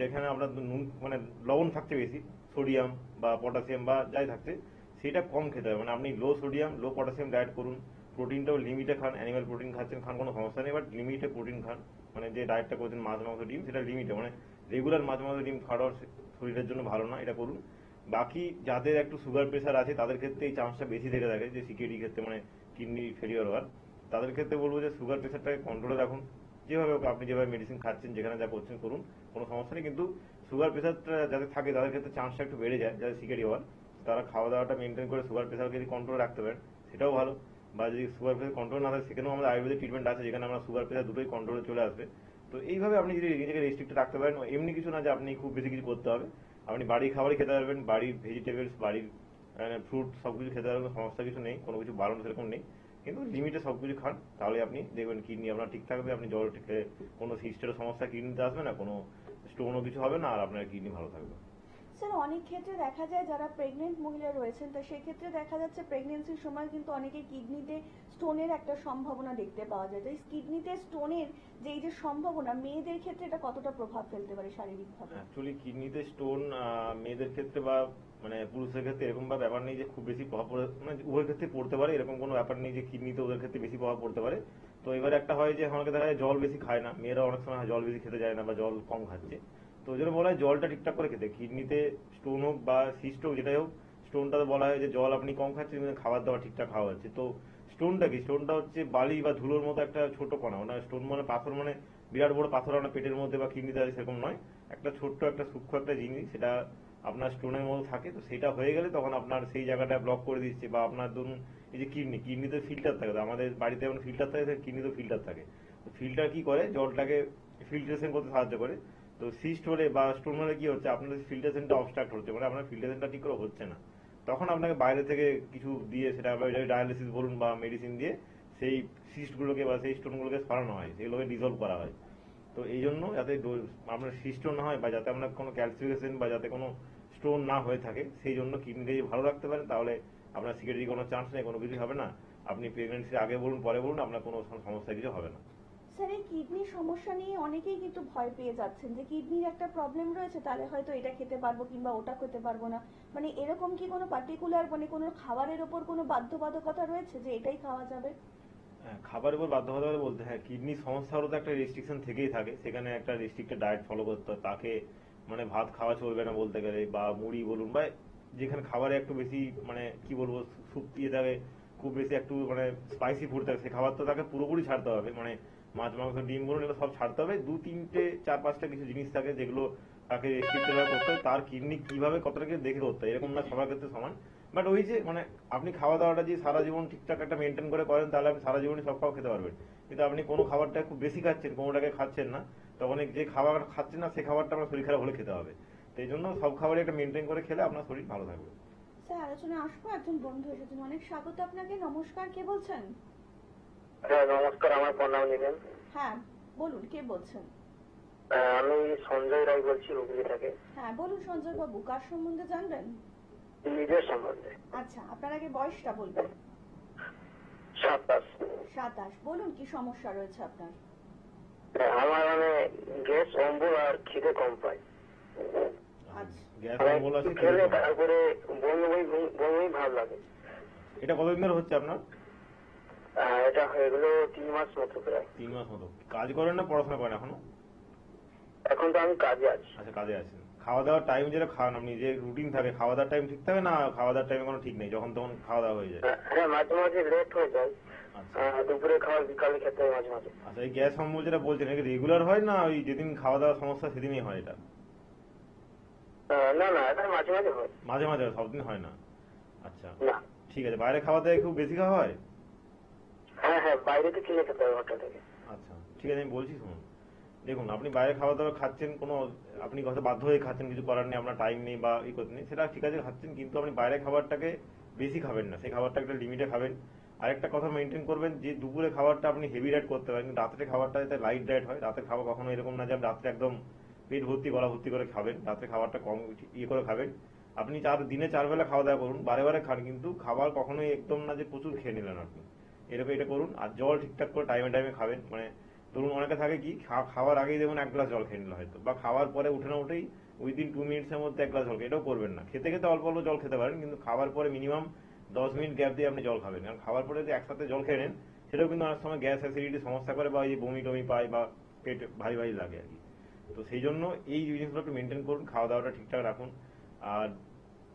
যেখানে আপনার নুন মানে লবণ থাকছে বেশি, সোডিয়াম বা পটাশিয়াম বা যাই থাকছে, সেটা কম খেতে হবে। মানে আপনি লো সোডিয়াম লো পটাশিয়াম ডায়েট করুন। প্রোটিনটাও লিমিটে খান। অ্যানিমাল প্রোটিন খাচ্ছেন, খান, কোনো সমস্যা নেই, বাট লিমিটে প্রোটিন খান। মানে যে ডায়েটটা করছেন মাছ মাংস ডিম, সেটা লিমিটে, মানে রেগুলার মাছ মাংস ডিম খাওয়ার শরীরের জন্য ভালো না, এটা করুন। বাকি যাদের একটু সুগার প্রেশার আছে তাদের ক্ষেত্রে এই চান্সটা বেশি থেকে থাকে, যে সিকিউরিটি ক্ষেত্রে মানে কিডনি ফেলিওর হওয়ার। তাদের ক্ষেত্রে বলবো যে সুগার প্রেশারটাকে কন্ট্রোলে রাখুন। যেভাবে হোক আপনি যেভাবে মেডিসিন খাচ্ছেন, যেখানে যা করছেন করুন, কোনো সমস্যা নেই। কিন্তু সুগার প্রেশারটা যাদের থাকে তাদের ক্ষেত্রে চান্সটা একটু বেড়ে যায়, যাদের সিকিউরিটি হওয়ার। তারা খাওয়া দাওয়াটা মেনটেন করে সুগার প্রেশারকে যদি কন্ট্রোলে রাখতে পারেন সেটাও ভালো। বা যদি সুগার প্রেশার কন্ট্রোল না থাকে, সেখানেও আমাদের আয়ুর্বেদিক ট্রিটমেন্ট আছে, যেখানে আমরা সুগার প্রেশার দুটোই কন্ট্রোলে চলে আসবে। তো এইভাবে আপনি যদি নিজেকে রেস্ট্রিক্টে রাখতে পারেন, এমনি কিছু না যে আপনি খুব বেশি কিছু করতে হবে। আপনি বাড়ির খাবারই খেতে পারবেন, বাড়ির ভেজিটেবলস, বাড়ির ফ্রুট সবকিছু খেতে পারবেন, সমস্যা কিছু নেই, কোনো কিছু বারণ সেরকম নেই। কিন্তু লিমিটে সবকিছু খান, তাহলে আপনি দেখবেন কিডনি আপনার ঠিক থাকবে। আপনি জল থেকে কোনো সিস্টের সমস্যা কিডনিতে আসবে না, কোনো স্টোনও কিছু হবে না, আর আপনার কিডনি ভালো থাকবে। স্যার অনেক ক্ষেত্রে দেখা যায় যারা প্রেগনেন্ট মহিলা রয়েছেন, তো সেক্ষেত্রে দেখা যাচ্ছে প্রেগনেন্সির সময় কিন্তু অনেকে কিডনিতে স্টোনের একটা সম্ভাবনা দেখতে পাওয়া যায়। তো এই কিডনিতে স্টোনের যে এই যে সম্ভাবনা, মেয়েদের ক্ষেত্রে এটা কতটা প্রভাব ফেলতে পারে শারীরিকভাবে? অ্যাকচুয়ালি কিডনিতে স্টোন মেয়েদের ক্ষেত্রে বা মানে পুরুষের ক্ষেত্রে এরকম বা ব্যাপার নেই যে খুব বেশি প্রভাব পড়ে, মানে উভয় ক্ষেত্রে পড়তে পারে, এরকম কোনো ব্যাপার নেই যে কিডনিতে ওদের ক্ষেত্রে বেশি প্রভাব পড়তে পারে। তো এবার একটা হয় যে অনেকে দেখা যায় জল বেশি খায় না, মেয়েরা অনেক সময় জল বেশি খেতে যায় না বা জল কম খাচ্ছে। তো ওই জন্য বলা হয় জলটা ঠিকঠাক করে খেতে। কিডনিতে স্টোন হোক বা সিস্ট হোক, যেটাই হোক, স্টোনটা বলা হয় যে জল আপনি কম খাচ্ছেন কিন্তু খাবার দাবার ঠিকঠাক খাওয়া হচ্ছে। তো স্টোনটা কি, স্টোনটা হচ্ছে বালি বা ধুলোর মতো একটা ছোট কণা। মানে স্টোন মানে পাথর, মানে বিরাট বড় পাথর আপনার পেটের মধ্যে বা কিডনিতে আছে সেরকম নয়, একটা ছোট্ট একটা সূক্ষ্ম একটা জিনিস, সেটা আপনার স্টোনের মতো থাকে। তো সেটা হয়ে গেলে তখন আপনার সেই জায়গাটা ব্লক করে দিচ্ছে। বা আপনার ধরুন এই যে কিডনিতে ফিল্টার থাকে, তো আমাদের বাড়িতে যেমন ফিল্টার থাকে, কিডনিতেও ফিল্টার থাকে। তো ফিল্টার কি করে, জলটাকে ফিল্ট্রেশন করতে সাহায্য করে। তো সিস্ট হলে বা স্টোন হলে কি হচ্ছে, আপনার ফিল্ট্রেশনটা অবস্ট্রাক্ট হচ্ছে, মানে আপনার ফিল্ট্রেশনটা ঠিক করে হচ্ছে না। তখন আপনাকে বাইরে থেকে কিছু দিয়ে, সেটা ডায়ালিসিস বলুন বা মেডিসিন দিয়ে, সেই সিস্টগুলোকে বা সেই স্টোনগুলোকে সরানো হয়, সেগুলোকে ডিজলভ করা হয়। তো এই জন্য যাতে আপনার সিস্ট না হয় বা যাতে আপনার কোনো ক্যালসিফিকেশন বা যাতে কোনো স্টোন না হয়ে থাকে, সেই জন্য কিডনিটা যদি ভালো রাখতে পারেন তাহলে আপনার সিকিউরিটি কোনো চান্স নেই, কোনো কিছু হবে না। আপনি প্রেগনেন্সির আগে বলুন পরে বলুন, আপনার কোনো সমস্যা কিছু হবে না। স্যার এই কিডনির সমস্যা নিয়ে অনেকেই কিন্তু ভয় পেয়ে যাচ্ছেন যে কিডনির একটা প্রবলেম রয়েছে, তাহলে হয়তো এটা খেতে পারবো কিংবা ওটা খেতে পারবো না। মানে এরকম কি কোনো পার্টিকুলার মানে কোনো খাবারের ওপর কোনো বাধ্যবাধকতা রয়েছে যে এটাই খাওয়া যাবে? হ্যাঁ, খাবারের উপর বাধ্যবাধকতা বলতে, হ্যাঁ, কিডনির সমস্যা হলে তো একটা রেস্ট্রিকশন থেকেই থাকে। সেখানে একটা রেস্ট্রিক্টেড ডায়েট ফলো করতে হয় তাকে। মানে ভাত খাওয়া চলবে না বলতে গেলে, বা মুড়ি বলুন, বা যেখানে খাবারে একটু বেশি মানে কি বলবো স্যুপ দিয়ে থাকে, খুব বেশি একটু মানে স্পাইসি ফুড থাকে, সে খাবার তো তাকে পুরোপুরি ছাড়তে হবে। মানে মাছ মাংস ডিম বলুন, এগুলো সব ছাড়তে হবে। 2-3টে 4-5টা কিছু জিনিস থাকে যেগুলো তাকে রেস্ট্রিক্টেড করতে হয়। তার কিডনি কিভাবে কতটাকে দেখে করতে হয়, এরকম না সবার ক্ষেত্রে সমান। বাট ওই যে মানে আপনি খাওয়া দাওয়াটা যদি সারা জীবন ঠিকঠাক একটা মেনটেন করে করেন, তাহলে আপনি সারা জীবনই সব খাবার খেতে পারবেন। কিন্তু আপনি কোনো খাবারটা খুব বেশি খাচ্ছেন, কোনোটাকে খাচ্ছেন না, তখন যে খাবার খাচ্ছেন না সেই খাবারটা আপনার শরীর খারাপ হলে খেতে হবে। তো এই জন্য সব খাবারই একটা মেনটেন করে খেলে আপনার শরীর ভালো থাকবে। স্যার আলোচনা আসবো, একজন বন্ধু এসেছেন, অনেক স্বাগত আপনাকে। নমস্কার, কে বলছেন? হ্যাঁ নমস্কার, আমার প্রণাম নেবেন। হ্যাঁ বলুন, কে বলছেন? আমি সঞ্জয় রায় বলছি হুগলি থেকে। হ্যাঁ বলুন সঞ্জয় বাবু, কার সম্বন্ধে জানবেন? নিজের সম্বন্ধে। আচ্ছা, আপনার আগে বয়সটা বলবেন। 27। 27। বলুন কি সমস্যা রয়েছে আপনার? আমার মানে গ্যাস অম্বল আর খিদে কম পাই। আচ্ছা, গ্যাস মানে অম্বল আছে, খেলে তারপরে বমি ভাব লাগে। এটা কতদিন ধরে হচ্ছে আপনার? এটা হয়ে গেল 3 মাস মতো প্রায়। 3 মাস মতো। কাজ করেন না পড়াশোনা করেন এখনো? এখন তো আমি কাজে আছি। আচ্ছা, কাজে আছেন। খাওয়া দাওয়ার টাইম যেটা খান আপনি, যে রুটিন থাকে, খাওয়া দাওয়ার টাইম ঠিক থাকে না? খাওয়া দাওয়ার টাইমে কোনো ঠিক নেই, যখন তখন খাওয়া দাওয়া হয়ে যায়? হ্যাঁ মাঝে মাঝে লেট হয়ে যায়। আচ্ছা দুপুরে খাওয়া বিকালে খেতে হয় মাঝে মাঝে। আচ্ছা, এই গ্যাস অম্বল যেটা বলছেন, এটা রেগুলার হয় না ওই যেদিন খাওয়া দাওয়ার সমস্যা সেদিনই হয় এটা? না না, এটা মাঝে মাঝে হয়। মাঝে মাঝে হয়, সবদিন হয় না? আচ্ছা না। ঠিক আছে। বাইরে খাওয়া দাওয়া খুব বেশি খাওয়া হয়? হ্যাঁ হ্যাঁ, বাইরে থেকে কিনে খেতে হয় হোটেল থেকে। আচ্ছা ঠিক আছে, আমি বলছি শুনুন। দেখুন, আপনি বাইরে খাবার দাবার খাচ্ছেন, আপনি হয়তো বাধ্য হয়ে খাচ্ছেন, কিছু করার নেই, আপনার টাইম নেই বা ই করতে নেই, সেটা ঠিক আছে খাচ্ছেন, কিন্তু আপনি বাইরে খাবারটাকে বেশি খাবেন না, সেই খাবারটা একটা লিমিটে খাবেন। আরেকটা কথা মেনটেন করবেন যে দুপুরে খাবারটা আপনি হেভি ডায়েট করতে পারেন, কিন্তু রাত্রে খাবারটা যাতে লাইট ডায়েট হয়। রাতের খাবার কখনো এরকম না যে আপনি রাত্রে একদম পেট ভর্তি গলা ভর্তি করে খাবেন, রাত্রে খাবারটা কম করে খাবেন। আপনি দিনে 4 বেলা খাওয়া দাওয়া করুন, বারে বারে খান, কিন্তু খাবার কখনোই একদম না যে প্রচুর খেয়ে নিলেন আপনি, এরকম এটা করুন। আর জল ঠিকঠাক করে টাইমে টাইমে খাবেন, মানে ধরুন অনেকে থাকে কি খাওয়ার আগেই দেখুন 1 গ্লাস জল খেয়ে নিল হয়তো, বা খাওয়ার পরে উঠে না উঠেই উইদিন 2 মিনিটসের মধ্যে 1 গ্লাস জল, এটাও করবেন না। খেতে খেতে অল্প অল্প জল খেতে পারেন, কিন্তু খাওয়ার পরে মিনিমাম 10 মিনিট গ্যাপ দিয়ে আপনি জল খাবেন, কারণ খাওয়ার পরে যদি একসাথে জল খেয়ে নেন সেটাও কিন্তু অনেক সময় গ্যাস অ্যাসিডিটি সমস্যা করে, বা এই বমি টমি পায় বা পেট ভারী ভারী লাগে আর কি। তো সেই জন্য এই জিনিসগুলো একটু মেনটেন করুন, খাওয়া দাওয়াটা ঠিকঠাক রাখুন। আর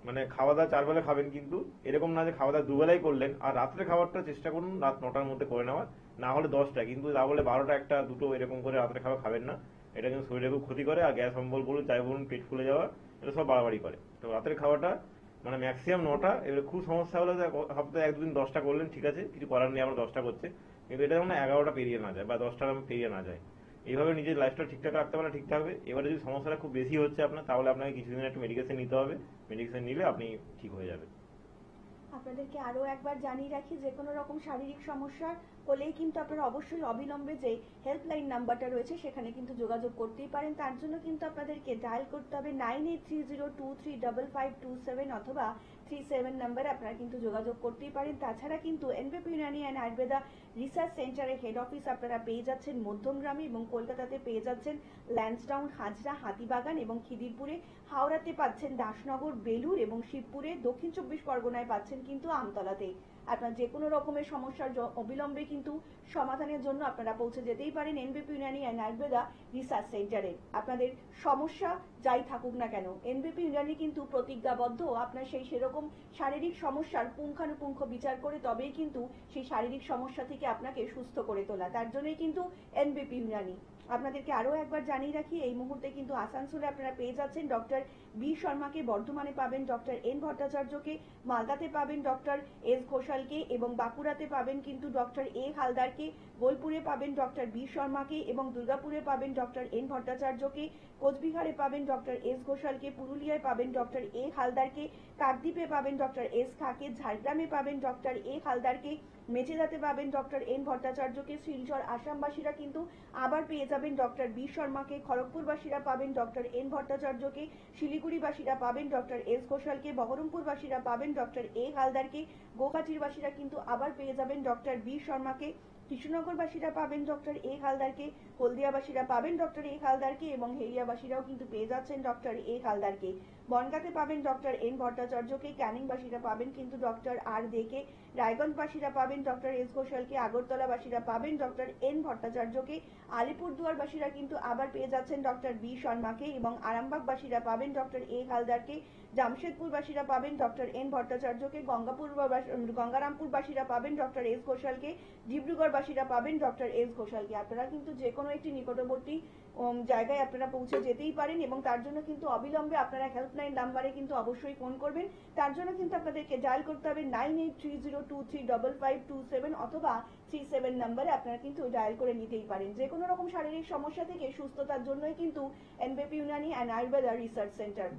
মানে খাওয়া দাওয়া 4 বেলা খাবেন, কিন্তু এরকম না যে খাওয়া দাওয়া 2 বেলাই করলেন। আর রাত্রে খাবারটা চেষ্টা করুন রাত 9টার মধ্যে করে নেওয়ার, না হলে 10টা, কিন্তু না হলে 12টা 1টা 2টো এরকম করে রাত্রে খাবার খাবেন না। এটা কিন্তু শরীরে খুব ক্ষতি করে, আর গ্যাস অম্বল বলুন যাই বলুন পেট ফুলে যাওয়া, এটা সব বাড়াবাড়ি করে। তো রাতের খাওয়াটা মানে ম্যাক্সিমাম 9টা। এবার খুব সমস্যা হলে সপ্তাহে 1-2 দিন 10টা করলেন, ঠিক আছে, কিছু করার নেই, আমরা 10টা করছে, কিন্তু এটা যেমন 11টা পেরিয়ে না যায় বা 10টা পেরিয়ে না যায়। এইভাবে নিজের লাইফটা ঠিকঠাক রাখতে পারলে ঠিক থাকবে। এবারে যদি সমস্যাটা খুব বেশি হচ্ছে আপনার, তাহলে আপনাকে কিছুদিন একটু মেডিকেশন নিতে হবে, মেডিকেশন নিলে আপনি ঠিক হয়ে যাবেন। আপনাদেরকে আরো একবার জানিয়ে রাখি, যে কোনো রকম শারীরিক সমস্যা হলেই কিন্তু আপনারা অবশ্যই অবিলম্বে যে হেল্পলাইন নাম্বারটা রয়েছে সেখানে কিন্তু যোগাযোগ করতেই পারেন। তার জন্য কিন্তু আপনাদেরকে ডায়াল করতে হবে 9830235527 অথবা 37 নাম্বারে আপনারা কিন্তু যোগাযোগ করতেই পারেন। তাছাড়া কিন্তু এনবিপি ইউনানি অ্যান্ড আয়ুর্বেদা রিসার্চ সেন্টারের হেড অফিস আপনারা পেয়ে যাচ্ছেন মধ্যমগ্রামে, এবং কলকাতাতে পেয়ে যাচ্ছেন ল্যান্সডাউন, হাজরা, হাতিবাগান এবং খিদিরপুরে। হাওড়াতে পাচ্ছেন দাসনগর, বেলুর এবং শিবপুরে। দক্ষিণ 24 পরগনায় পাচ্ছেন কিন্তু আমতলাতে। আপনার যে কোনো রকমের সমস্যার অবিলম্বে কিন্তু সমাধানের জন্য আপনারা পৌঁছে যেতেই পারেন এনবিপি ইউনানি অ্যান্ড আয়ুর্বেদা রিসার্চ সেন্টারে। আপনাদের সমস্যা যাই থাকুক না কেন, এনবিপি ইউনানি কিন্তু প্রতিজ্ঞাবদ্ধ আপনার সেরকম শারীরিক সমস্যার পুঙ্খানুপুঙ্খ বিচার করে তবেই কিন্তু সেই শারীরিক সমস্যা থেকে আপনাকে সুস্থ করে তোলা। তার জন্যই কিন্তু এনবিপি ইউনানি। আপনাদেরকে আরো একবার জানিয়ে রাখি, এই মুহূর্তে কিন্তু আসানসোলে আপনারা পেয়ে যাচ্ছেন ডক্টর বি শর্মাকে, বর্ধমানে পাবেন ডক্টর এন ভট্টাচার্যকে, মালদাতে পাবেন ডক্টর এস ঘোষালকে, এবং বাঁকুড়াতে পাবেন কিন্তু ডক্টর এ হালদারকে, বোলপুরে পাবেন ডক্টর বি শর্মাকে, এবং দুর্গাপুরে পাবেন ডক্টর এন ভট্টাচার্যকে, কোচবিহারে পাবেন ডক্টর এস ঘোষালকে, পুরুলিয়ায় পাবেন ডক্টর এ হালদারকে, কাকদ্বীপে পাবেন ডক্টর এস খাকে, ঝাড়গ্রামে পাবেন ডক্টর এ হালদারকে, মেচেদাতে পাবেন ডক্টর এন ভট্টাচার্যকে, শিলচর আসামবাসীরা কিন্তু আবার পেয়ে যাবেন ডক্টর বি শর্মাকে, খড়গপুরবাসীরা পাবেন ডক্টর এন ভট্টাচার্যকে, শিলিগুড়িবাসীরা পাবেন ডক্টর এস ঘোষালকে, বহরমপুরবাসীরা পাবেন ডক্টর এ হালদারকে, গোহাটিরবাসীরা কিন্তু আবার পেয়ে যাবেন ডক্টর বি শর্মাকে, কৃষ্ণনগরবাসীরা পাবেন ডক্টর এ হালদারকে, হলদিয়াবাসীরা পাবেন ডক্টর এ হালদারকে, এবং হেরিয়াবাসীরাও কিন্তু পেয়ে যাচ্ছেন ডক্টর এ হালদারকে। বনগাঁতে পাবেন ডক্টর এন ভট্টাচার্যকে, ক্যানিংবাসীরা পাবেন কিন্তু ডক্টর আর দেকে, রায়গঞ্জবাসীরা পাবেন ডক্টর এস ঘোষালকে, আগরতলাবাসীরা পাবেন ডক্টর এন ভট্টাচার্যকে, আলিপুরদুয়ারবাসীরা কিন্তু আবার পেয়ে যাচ্ছেন ডক্টর বি শর্মাকে, এবং আরামবাগবাসীরা পাবেন ডক্টর এ হালদারকে, জামশেদপুরবাসীরা পাবেন ডক্টর এন ভট্টাচার্যকে, গঙ্গারামপুরবাসীরা পাবেন ডক্টর এস ঘোষালকে, ডিব্রুগড়বাসীরা পাবেন ডক্টর এস ঘোষালকে। আপনারা কিন্তু যে কোনো একটি নিকটবর্তী জায়গায় আপনারা পৌঁছে যেতেই পারেন, এবং তার জন্য কিন্তু অবিলম্বে আপনারা হেল্পলাইন নাম্বারে কিন্তু অবশ্যই ফোন করবেন। তার জন্য কিন্তু আপনাদেরকে ডায়াল করতে হবে 9830235527 অথবা 37 নাম্বারে আপনারা কিন্তু ডায়াল করে নিতেই পারেন। যে কোনো রকম শারীরিক সমস্যা থেকে সুস্থতার জন্যই কিন্তু এনবিপি Unani and Ayurveda research centre.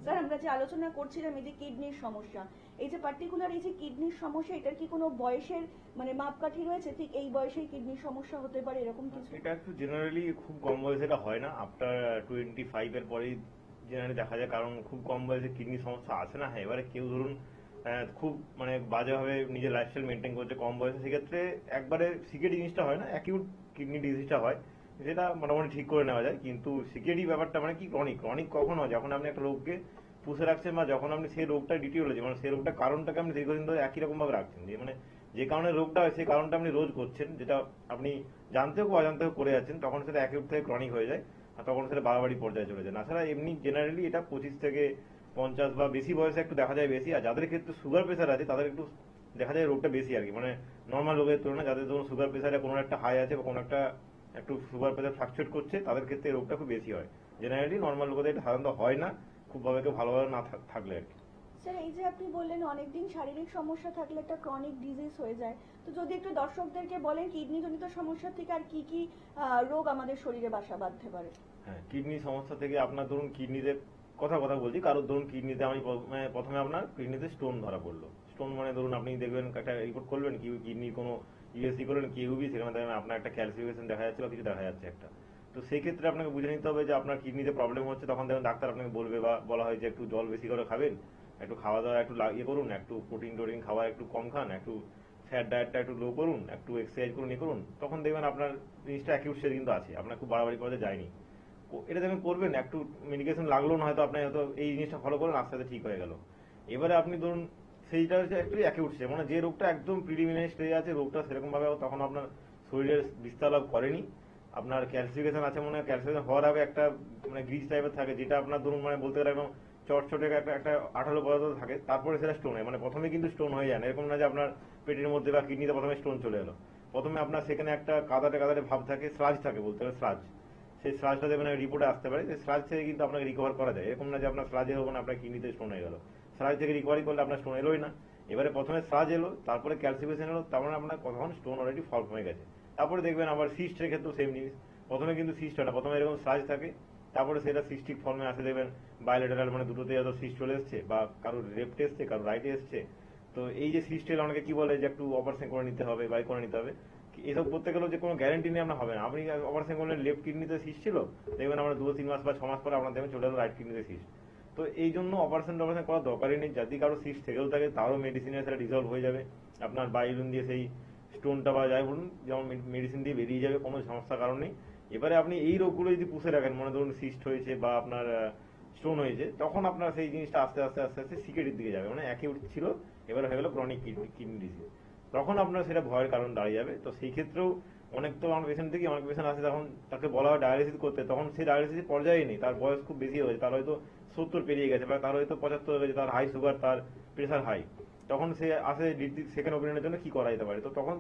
Sir, আমরা যে আলোচনা করছিলাম এই যে কিডনির সমস্যা, এই যে পার্টিকুলার এই যে কিডনির সমস্যা, এটার কি কোনো বয়সের মানে মাপকাঠি রয়েছে, ঠিক এই বয়সে কিডনির সমস্যা হতে পারে এরকম কিছু? এটা একটু জেনারেলি খুব কম বয়সে এটা হয় না, আফটার 25 এর পরেই জেনারেলি দেখা যায়, কারণ খুব কম বয়সে কিডনি সমস্যা আছে না। হ্যাঁ, এবারে কেউ ধরুন খুব মানে বাজেভাবে নিজের লাইফস্টাইল মেনটেন করছে কম বয়সে, সেক্ষেত্রে একবারে সিকেডি জিনিসটা হয় না, অ্যাকিউট কিডনি ডিজিজটা হয়, সেটা মোটামুটি ঠিক করে নেওয়া যায়। কিন্তু সিকেডি ব্যাপারটা মানে কি, ক্রনিক কখন হয়, যখন আপনি একটা রোগকে পুষে রাখছেন, বা যখন আপনি সেই রোগটা ডিটিওলজি মানে সেই রোগটার কারণটাকে আপনি দীর্ঘদিন ধরে একই রকম ভাবে রাখছেন, যে মানে যে কারণে রোগটা হয় সেই কারণটা আপনি রোজ করছেন, যেটা আপনি জানতেও অজান্তেও করে যাচ্ছেন, তখন সেটা অ্যাকিউট থেকে ক্রনিক হয়ে যায়, আর তখন সেটা বাড়াবাড়ি পর্যায়ে চলে যায়। তাছাড়া এমনি জেনারেলি এটা 25 থেকে 50 বা বেশি বয়সে একটু দেখা যায় বেশি। আর যাদের ক্ষেত্রে সুগার প্রেশার আছে তাদের একটু দেখা যায় রোগটা বেশি আর কি, মানে নর্মাল রোগের তুলনায় যাদের ধরুন সুগার প্রেশারে কোনো একটা হাই আছে বা কোনো একটা একটু সুগার প্রেশার ফ্লাকচুয়েট করছে, তাদের ক্ষেত্রে এই রোগটা খুব বেশি হয়। জেনারেলি নর্মাল লোকেদের এটা সাধারণত হয় না, খুব ভালোভাবে না থাকলে আর কি। স্যার, এই যে আপনি বললেন অনেকদিন শারীরিক সমস্যা থাকলে একটা ক্রনিক ডিজিজ হয়ে যায়, তো যদি একটু দর্শকদেরকে বলেন কিডনি জনিত সমস্যা থেকে আর কি কি রোগ আমাদের শরীরে বাসা বাঁধতে পারে। হ্যাঁ, কিডনি সমস্যা থেকে আপনার ধরুন কিডনিতে কথা বলছি, কারোর ধরুন কিডনিতে আমি প্রথমে আপনার কিডনিতে স্টোন ধরা পড়লো। স্টোন মানে ধরুন আপনি দেখবেন একটা রিপোর্ট করবেন কি কিডনির কোনো ইউএসজি করলেন কিউবি, সেখানে দেখবেন আপনার একটা ক্যালসিফিকেশন দেখা যাচ্ছে বা কিছু দেখা যাচ্ছে একটা। তো সেই ক্ষেত্রে আপনাকে বুঝে নিতে হবে যে আপনার কিডনিতে প্রবলেম হচ্ছে। তখন দেখবেন ডাক্তার আপনাকে বলবে বা বলা হয় যে একটু জল বেশি করে খাবেন, একটু খাওয়া দাওয়া একটু ইয়ে করুন, একটু প্রোটিন খাওয়া একটু কম খান, একটু ফ্যাট ডায়েটটা একটু লো করুন, একটু এক্সারসাইজ করুন, ইয়ে করুন। তখন দেখবেন আপনার জিনিসটা অ্যাকিউট স্টেজ কিন্তু আছে, আপনার খুব বাড়াবাড়ি করা যায়নি। এটা দেখবেন করবেন, একটু মেডিকেশন লাগলো না, হয়তো আপনি হয়তো এই জিনিসটা ফলো করেন, আস্তে আস্তে ঠিক হয়ে গেল। এবারে আপনি ধরুন সেইটা হচ্ছে একটু অ্যাকিউট স্টেজ, মানে যে রোগটা একদম প্রিলিমিনারি স্টেজে আছে, রোগটা সেরকম ভাবে তখন আপনার শরীরের বিস্তার লাভ করেনি, আপনার ক্যালসিফিকেশন আছে, মানে ক্যালসিফিকেশন হওয়ার আগে একটা মানে গ্রিস টাইপের থাকে, যেটা আপনার ধরুন মানে বলতে গেলে একদম চটচটে একটা আঠালো পদার্থ থাকে, তারপরে সেটা স্টোন হয়। মানে প্রথমে কিন্তু স্টোন হয়ে যায় না, এরকম না যে আপনার পেটের মধ্যে বা কিডনিতে প্রথমে স্টোন চলে এলো। প্রথমে আপনার সেখানে একটা কাদাটে ভাব থাকে, স্লাজ থাকে, বলতে গেলে স্লাজ। সেই স্লাজটা দেখবেন রিপোর্টে আসতে পারে, সেই স্লাজ থেকে কিন্তু আপনাকে রিকভার করা যায়। এরকম না যে আপনার স্লাজে হবে না আপনার কিডনিতে স্টোন হয়ে গেল, স্লাজ থেকে রিকভারি করলে আপনার স্টোন এলোই না। এবারে প্রথমে স্লাজ এলো, তারপরে ক্যালসিফিকেশন এলো, তারপরে আপনার কখন স্টোন অলরেডি ফর্ম হয়ে গেছে। তারপরে দেখবেন আবার সিস্টের ক্ষেত্রেও সেম জিনিস, প্রথমে কিন্তু সিস্ট হয় না, প্রথমে এরকম স্লাজ থাকে, তারপরে সেটা সিস্টিক ফর্মে আসে, দেখবেন বায়োলেটারাল মানে দুটোতে হয়তো সিস্ট চলে এসছে, বা কারোর লেফটে এসছে কারোর রাইটে এসছে। তো এই যে সিস্টের অনেকে কি বলে যে একটু অপারেশন করে নিতে হবে বা করে নিতে হবে, এসব করতে গেলেও যে কোনো গ্যারান্টি নেই আপনার হবে না। আপনি অপারেশন করলেন লেফট কিডনিতে সিস্ট ছিল, দেখবেন আমরা 2-3 মাস বা 6 মাস পরে আপনার দেখবেন চলে গেল রাইট কিডনিতে সিস্ট। তো এই জন্য অপারেশন করার দরকারই নেই। যদি কারো সিস্ট থেকেও থাকে তারও মেডিসিনে সেটা রিজলভ হয়ে যাবে, আপনার বাইলুন দিয়ে সেই স্টোনটা বা যাই বলুন যেমন মেডিসিন দিয়ে বেরিয়ে যাবে, কোনো সমস্যার কারণ নেই। এবারে আপনি এই রোগগুলো যদি পুষে রাখেন, মনে ধরুন সিস্ট হয়েছে বা আপনার স্টোন হয়েছে, তখন আপনার সেই জিনিসটা আস্তে আস্তে সিকেটের দিকে যাবে, মানে অ্যাকিউট ছিল এবার হয়ে গেল ক্রনিক কিডনি ডিজিজ, তখন আপনার সেটা ভয়ের কারণ দাঁড়িয়ে যাবে। তো সেই ক্ষেত্রেও অনেক তো আমার পেশেন্ট থেকে অনেক পেশেন্ট আছে, তখন তাকে বলা হয় ডায়ালিসিস করতে, তখন সেই ডায়ালিসিস পর্যায়ে নেই, তার বয়স খুব বেশি হয়েছে, তার হয়তো 70 পেরিয়ে গেছে বা তার হয়তো 75 হয়ে গেছে, তার হাই সুগার, তার প্রেশার হাই, তখন সে আসে সেকেন্ড ওপিনিয়নের জন্য কি করা যেতে পারে। তো তখন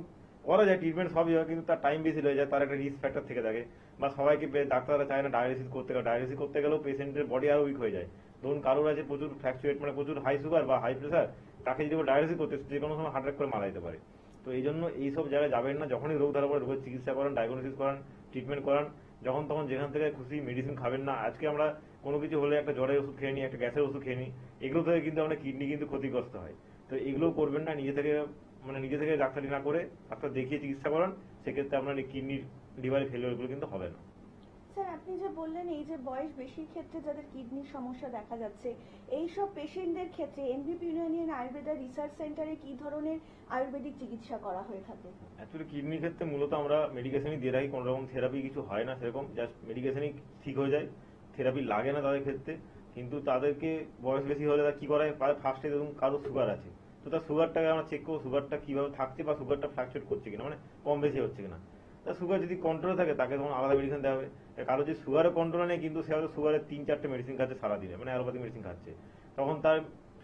করা যায় ট্রিটমেন্ট সবই হয়, কিন্তু তার টাইম বেশি হয়ে যায়, তার একটা রিস্ক ফ্যাক্টর থেকে থাকে, বা সবাইকে ডাক্তাররা চায় না ডায়ালিসিস করতে গেলে, ডায়ালিসিস করতে গেলেও পেশেন্টের বডি আরো উইক হয়ে যায়। ধরুন কারোর আছে প্রচুর ফ্ল্যাকচুয়েট মানে প্রচুর হাই সুগার বা হাই প্রেশার, তাকে যদি ডায়ালিসিস করতে যে কোনো সময় হার্ট অ্যাটাক করে মারা যেতে পারে। তো এই জন্য এইসব জায়গায় যাবেন না, যখনই রোগ ধরা পড়ে রোগের চিকিৎসা করান, ডায়াগনোসিস করান, ট্রিটমেন্ট করান, যখন তখন যেখান থেকে খুশি মেডিসিন খাবেন না। আজকে আমরা কোনো কিছু হলে একটা জ্বরের ওষুধ খেয়ে নিই, একটা গ্যাসের ওষুধ খেয়ে নিই, এগুলো থেকে কিন্তু আমাদের কিডনি কিন্তু ক্ষতিগ্রস্ত হয়। তো এগুলো করবেন না, নিজে থেকে ডাক্তারি না করে ডাক্তার দেখিয়ে চিকিৎসা করান, সেক্ষেত্রে আপনার কিডনির লিভারের ফেলিওরগুলো কিন্তু হবে না। স্যার আপনি যে বললেন এই যে বয়স বেশির ক্ষেত্রে যাদের কিডনির সমস্যা দেখা যাচ্ছে, এই সব পেশেন্টদের ক্ষেত্রে এনবিপি ইউনানিয়ান আয়ুর্বেদা রিসার্চ সেন্টারে কি ধরনের আয়ুর্বেদিক চিকিৎসা করা হয়ে থাকে? অ্যাকচুয়ালি কিডনির ক্ষেত্রে মূলত আমরা মেডিকেশনই দিয়ে রাখি, কোনো রকম থেরাপি কিছু হয় না সেরকম, জাস্ট মেডিকেশনই ঠিক হয়ে যায়, থেরাপি লাগে না তাদের ক্ষেত্রে। কিন্তু তাদেরকে বয়স বেশি হলে তারা কি করায়, ফার্স্টে ধরুন কারো সুগার আছে, তো তার সুগারটাকে আমরা চেক করবো সুগারটা কিভাবে থাকছে বা সুগারটা ফ্লাকচুয়েট করছে কিনা, মানে কম বেশি হচ্ছে কিনা। তার সুগার যদি কন্ট্রোলে থাকে তাকে তখন আলাদা মেডিসিন দেওয়া হবে। কারো যে সুগারের কন্ট্রোলে নেই কিন্তু সে হয়তো সুগারের 3-4টে মেডিসিন খাচ্ছে সারাদিনে, মানে অ্যালোপ্যাথি মেডিসিন খাচ্ছে, তখন তার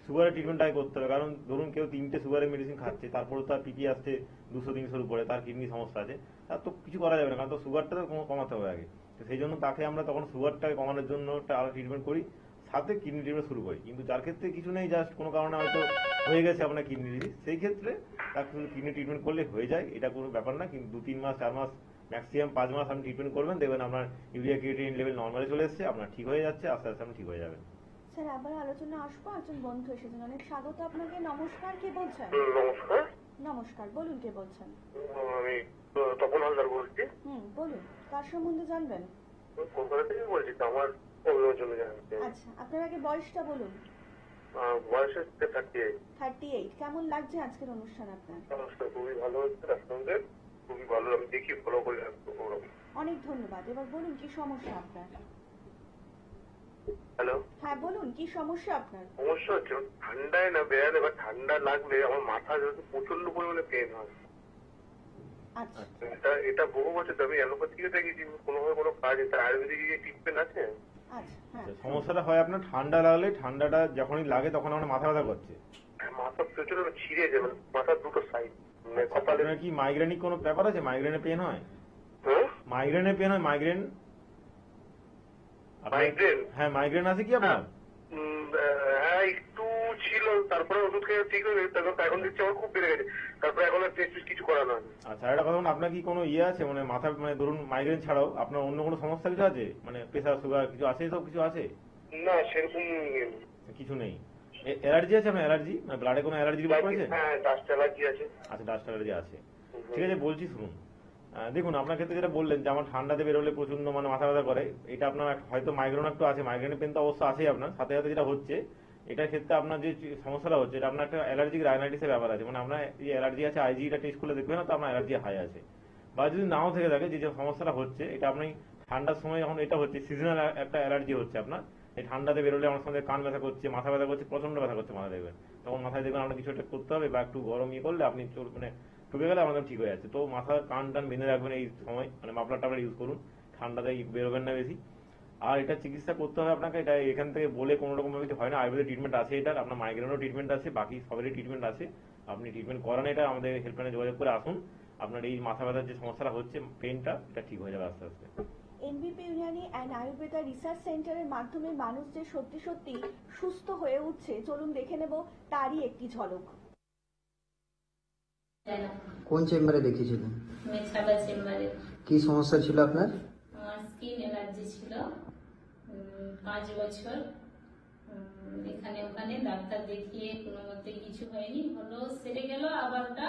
সুগারের ট্রিটমেন্টটাই করতে হবে। কারণ ধরুন কেউ 3টে সুগারের মেডিসিন খাচ্ছে, তারপরে তার পিপি আসছে 200-300 উপরে, তার কিডনি সমস্যা আছে, তার তো কিছু করা যাবে না, কারণ তো সুগারটা তো কমাতে হবে আগে। তো সেই জন্য তাকে আমরা তখন সুগারটাকে কমানোর জন্য একটা আলাদা ট্রিটমেন্ট করি, সাথে কিডনি ট্রিটমেন্ট শুরু করি। কিন্তু যার ক্ষেত্রে কিছু নেই, জাস্ট কোনো কারণে হয়তো হয়ে গেছে আপনার কিডনি ডিজিজ, সেই ক্ষেত্রে তাকে শুধু কিডনি ট্রিটমেন্ট করলে হয়ে যায়, এটা কোনো ব্যাপার না। কিন্তু 2-3 মাস 4 মাস ম্যাক্সিমাম 5 মাস আপনি ট্রিটমেন্ট করবেন, দেখবেন আপনার ইউরিয়া ক্রিয়েটিনিন লেভেল নর্মালে চলে এসেছে, আপনার ঠিক হয়ে যাচ্ছে, আস্তে আস্তে আপনি ঠিক হয়ে যাবেন। স্যার আবার আলোচনা আসবো, একজন বন্ধু এসেছেন, অনেক স্বাগত আপনাকে। নমস্কার, কে বলছেন? নমস্কার, নমস্কার, বলুন কে বলছেন? আমি তপন হালদার বলছি। বলুন কার সম্বন্ধে জানবেন? কলকাতা থেকে বলছি, তো আমার প্রবলেমের জন্য জানতে। আচ্ছা, আপনার আগে বয়সটা বলুন। বয়স হচ্ছে 38। 38। কেমন লাগছে আজকের অনুষ্ঠান আপনার? সমস্যা খুবই ভালো হচ্ছে, আপনাদের খুবই ভালো, আমি দেখি ফলো করে রাখবো। অনেক ধন্যবাদ। এবার বলুন কি সমস্যা আপনার? হ্যালো, হ্যাঁ বলুন কি সমস্যা আপনার? সমস্যা হচ্ছে ঠান্ডায় না বেড়ালে বা ঠান্ডা লাগলে আমার মাথা প্রচন্ড পরিমাণে পেন হয়। আচ্ছা, এটা বহু বছর আমি অ্যালোপ্যাথিকে দেখিয়েছি, কোনোভাবে কোনো কাজ আছে, আয়ুর্বেদিক ট্রিটমেন্ট আছে? আচ্ছা, হ্যাঁ। সমস্যাটা হয় আপনার ঠান্ডা লাগলে, ঠান্ডাটা যখনই লাগে তখন আমার মাথা ব্যথা করছে, মাথা প্রচন্ড ছিঁড়ে যায়, মানে মাথার দুটো সাইড, কপালে। আপনার কি মাইগ্রেনিক কোনো ব্যাপার আছে? মাইগ্রেনের পেন হয়? হ্যাঁ, মাইগ্রেনের পেন হয়? মাইগ্রেন? মাইগ্রেন? হ্যাঁ, মাইগ্রেন আছে কি আপনার? হ্যাঁ একটু ছিল, তারপরে ওষুধ খেয়ে ঠিক হয়ে গেছে, তারপর এখন দেখছি আমার খুব বেড়ে গেছে, তারপরে এখন আর টেস্ট কিছু করানো হয়। আচ্ছা, একটা কথা বলুন, আপনার কি কোনো ইয়ে আছে মানে মাথা মানে ধরুন মাইগ্রেন ছাড়াও আপনার অন্য কোনো সমস্যা কিছু আছে, মানে প্রেশার সুগার কিছু আছে, সব কিছু আছে? না সেরকম কিছু নেই। অ্যালার্জি আছে আপনার? অ্যালার্জি মানে ব্লাডে কোনো অ্যালার্জি রিপোর্ট করেছে? হ্যাঁ ডাস্ট অ্যালার্জি আছে। আচ্ছা, ডাস্ট অ্যালার্জি আছে। ঠিক আছে, বলছি শুনুন। দেখুন, আপনার ক্ষেত্রে যেটা বললেন যে আমার ঠান্ডাতে বেরোলে প্রচন্ড মানে মাথা ব্যথা করে, এটা আপনার হয়তো মাইগ্রেন একটু আছে, মাইগ্রেনের পেন তো অবশ্য আছেই আপনার সাথে সাথে। যেটা হচ্ছে এটার ক্ষেত্রে আপনার যে সমস্যাটা হচ্ছে, এটা আপনার একটা অ্যালার্জিক রাইনাইটিসের ব্যাপার আছে, মানে আপনার যে অ্যালার্জি আছে আইজিটা টেস্ট করলে দেখবেন না তো আপনার অ্যালার্জি হাই আছে। বা যদি নাও থেকে থাকে, যে সমস্যাটা হচ্ছে এটা আপনি ঠান্ডার সময় যখন এটা হচ্ছে সিজনাল একটা অ্যালার্জি হচ্ছে আপনার, এই ঠান্ডাতে বেরোলে আমার সঙ্গে কান ব্যথা করছে, মাথা ব্যথা করছে, প্রচন্ড ব্যথা করছে মাথা, দেখবেন তখন মাথায় দেখবেন আপনার কিছু একটা করতে হবে, বা একটু গরম ইয়ে করলে আপনি মানে ঢুকে গেলে আমাদের ঠিক হয়ে যাচ্ছে। তো মাথা কান টান বেঁধে রাখবেন এই সময়, মানে মাফলার টাফলার ইউজ করুন, ঠান্ডাতে বেরোবেন না বেশি। আর এটা চিকিৎসা করতে হবে আপনাকে, এটা এখান থেকে বলে কোনো রকম ভাবে কিছু হয় না। আয়ুর্বেদিক ট্রিটমেন্ট আছে, এটার আপনার মাইগ্রেনেরও ট্রিটমেন্ট আছে, বাকি সবেরই ট্রিটমেন্ট আছে। আপনি ট্রিটমেন্ট করান, এটা আমাদের হেল্পলাইনে যোগাযোগ করে আসুন, আপনার এই মাথা ব্যথার যে সমস্যাটা হচ্ছে পেনটা, এটা ঠিক হয়ে যাবে আস্তে আস্তে। এনবিপি ইউনানি অ্যান্ড আয়ুর্বেদা রিসার্চ সেন্টারের মাধ্যমে মানুষ যে সত্যি সত্যি সুস্থ হয়ে উঠছে, চলুন দেখে নেব তারই একটি ঝলক। কোন চেম্বারে দেখিয়েছিলেন? মেছাবা চেম্বারে। কি সমস্যা ছিল আপনার? আমার স্কিন অ্যালার্জি ছিল 5 বছর। এখানে ওখানে ডাক্তার দেখিয়ে কোনো মতে কিছু হয়নি, হলো সেরে গেল, আবার ওটা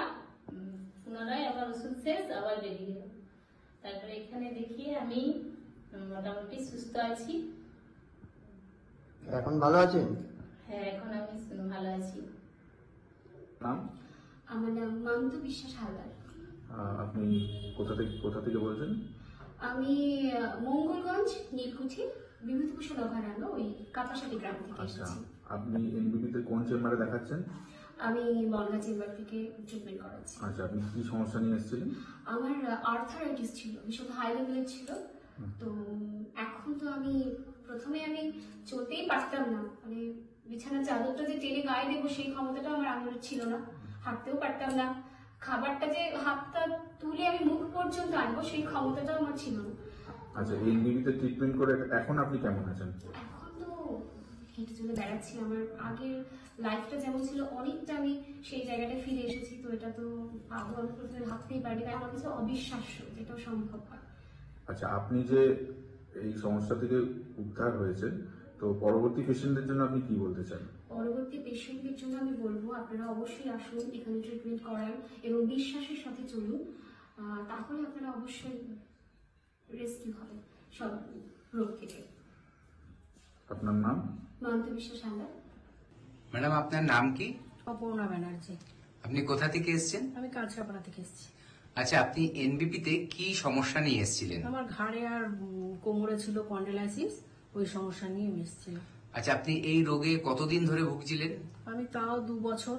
পুনরায় আবার ওষুধ শেষ, আবার বেরিয়ে গেল। তারপরে এখানে দেখিয়ে আমি মোটামুটি সুস্থ আছি। এখন ভালো আছেন? হ্যাঁ, এখন আমি ভালো আছি। নাম? আমার নাম মান্তু বিশ্বাস হালদার। আপনি কোথা থেকে বলছেন? আমি মঙ্গলগঞ্জ নীলকুঠি বিভূতিভূষণ অভয়ারণ্য ওই কাপাসাটি গ্রাম থেকে আচ্ছা, এসেছি। আপনি এনবিবিতে কোন চেম্বারে দেখাচ্ছেন? আমি বনগা চেম্বার থেকে ট্রিটমেন্ট করাচ্ছি। আচ্ছা, আপনি কি সমস্যা নিয়ে এসেছিলেন? আমার আর্থারাইটিস ছিল, ভীষণ হাই লেভেলের ছিল। তো এখন তো আমি প্রথমে চলতেই পারতাম না, মানে বিছানার চাদরটা যে টেনে গায়ে দেবো সেই ক্ষমতাটা আমার আঙুলের ছিল না, হাঁটতেও পারতাম না, খাবারটা যে হাতটা তুলে আমি মুখ পর্যন্ত আনবো সেই ক্ষমতাটাও আমার ছিল না। আচ্ছা, এনবিবিতে ট্রিটমেন্ট করে এখন আপনি কেমন আছেন? এখন তো হেঁটে চলে বেড়াচ্ছি, আমার আগের লাইফটা যেমন ছিল অনেকটা আমি সেই জায়গাটায় ফিরে এসেছি। তো এটা তো পাবো আমি প্রথমে ভাবতেই পারি, তাই আমার কাছে অবিশ্বাস্য যেটাও সম্ভব হয়। আচ্ছা, আপনি যে এই সমস্যা থেকে উদ্ধার হয়েছেন, তো পরবর্তী পেশেন্টদের জন্য আপনি কি বলতে চান? পরবর্তী পেশেন্টদের জন্য আমি বলবো আপনারা অবশ্যই আসুন, এখানে ট্রিটমেন্ট করান এবং বিশ্বাসের সাথে চলুন, তাহলে আপনারা অবশ্যই রেস্কিউ হবেন সব রোগ থেকে। আপনার নাম? মান্তু বিশ্বাস হালদার। ম্যাডাম, আপনার নাম কি? অপর্ণা ব্যানার্জি। আপনি কোথা থেকে এসেছেন? আমি কাঁচরাপাড়া থেকে এসেছি। আচ্ছা, আপনি এনবিপিতে কি সমস্যা নিয়ে এসেছিলেন? আমার ঘাড়ে আর কোমরে ছিল কন্ডেলাইসিস, ওই সমস্যা নিয়ে আমি এসেছিলাম। আচ্ছা, আপনি এই রোগে কতদিন ধরে ভুগছিলেন? আমি তাও 2 বছর।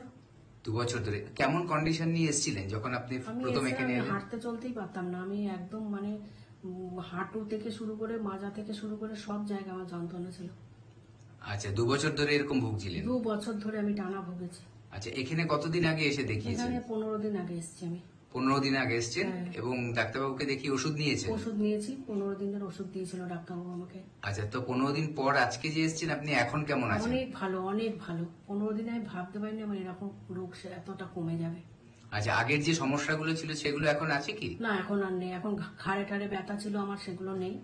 2 বছর ধরে। কেমন কন্ডিশন নিয়ে এসেছিলেন যখন আপনি আমি প্রথম এখানে এলেন? হাঁটতে চলতেই পারতাম না, আমি একদম মানে হাঁটু থেকে শুরু করে মাজা থেকে শুরু করে সব জায়গায় আমার যন্ত্রণা ছিল। আচ্ছা, 2 বছর ধরে এরকম ভুগছিলেন? 2 বছর ধরে আমি টানা ভুগেছি। আচ্ছা, এখানে কতদিন আগে এসে দেখিয়েছেন? এখানে 15 দিন আগে এসেছি আমি। 15 দিন আগে এসেছেন হ্যাঁ। এবং ডাক্তারবাবুকে দেখিয়ে ওষুধ নিয়েছেন? ওষুধ নিয়েছি, 15 দিনের ওষুধ দিয়েছিল ডাক্তারবাবু আমাকে। আচ্ছা, তো 15 দিন পর আজকে যে এসেছেন, আপনি এখন কেমন আছেন? অনেক ভালো, অনেক ভালো। 15 দিনে আমি ভাবতে পারিনি আমার এরকম রোগ সে এতটা কমে যাবে। আচ্ছা, আগের যে সমস্যাগুলো ছিল সেগুলো এখন আছে কি? না, এখন আর নেই। এখন ঘাড়ে ঠাড়ে ব্যথা ছিল আমার, সেগুলো নেই।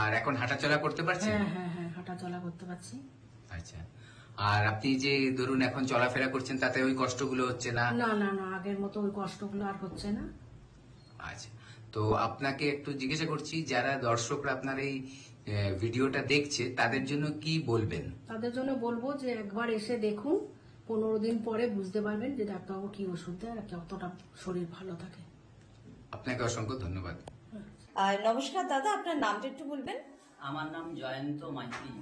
আর এখন হাঁটাচলা করতে পারছেন? হ্যাঁ হ্যাঁ হ্যাঁ, হাঁটা চলা করতে পারছি। আচ্ছা, আর আপনি যে ধরুন এখন চলাফেরা করছেন তাতে ওই কষ্টগুলো হচ্ছে না? না না না, আগের মতো ওই কষ্টগুলো আর হচ্ছে না। আচ্ছা, তো আপনাকে একটু জিজ্ঞাসা করছি, যারা দর্শকরা আপনার এই ভিডিওটা দেখছে তাদের জন্য কি বলবেন? তাদের জন্য বলবো যে একবার এসে দেখুন, 15 দিন পরে বুঝতে পারবেন যে ডাক্তারবাবু কি ওষুধ দেয় আর কতটা শরীর ভালো থাকে। আপনাকে অসংখ্য ধন্যবাদ। নমস্কার দাদা, আপনার নামটা একটু বলবেন? আমার নাম জয়ন্ত মাইতি।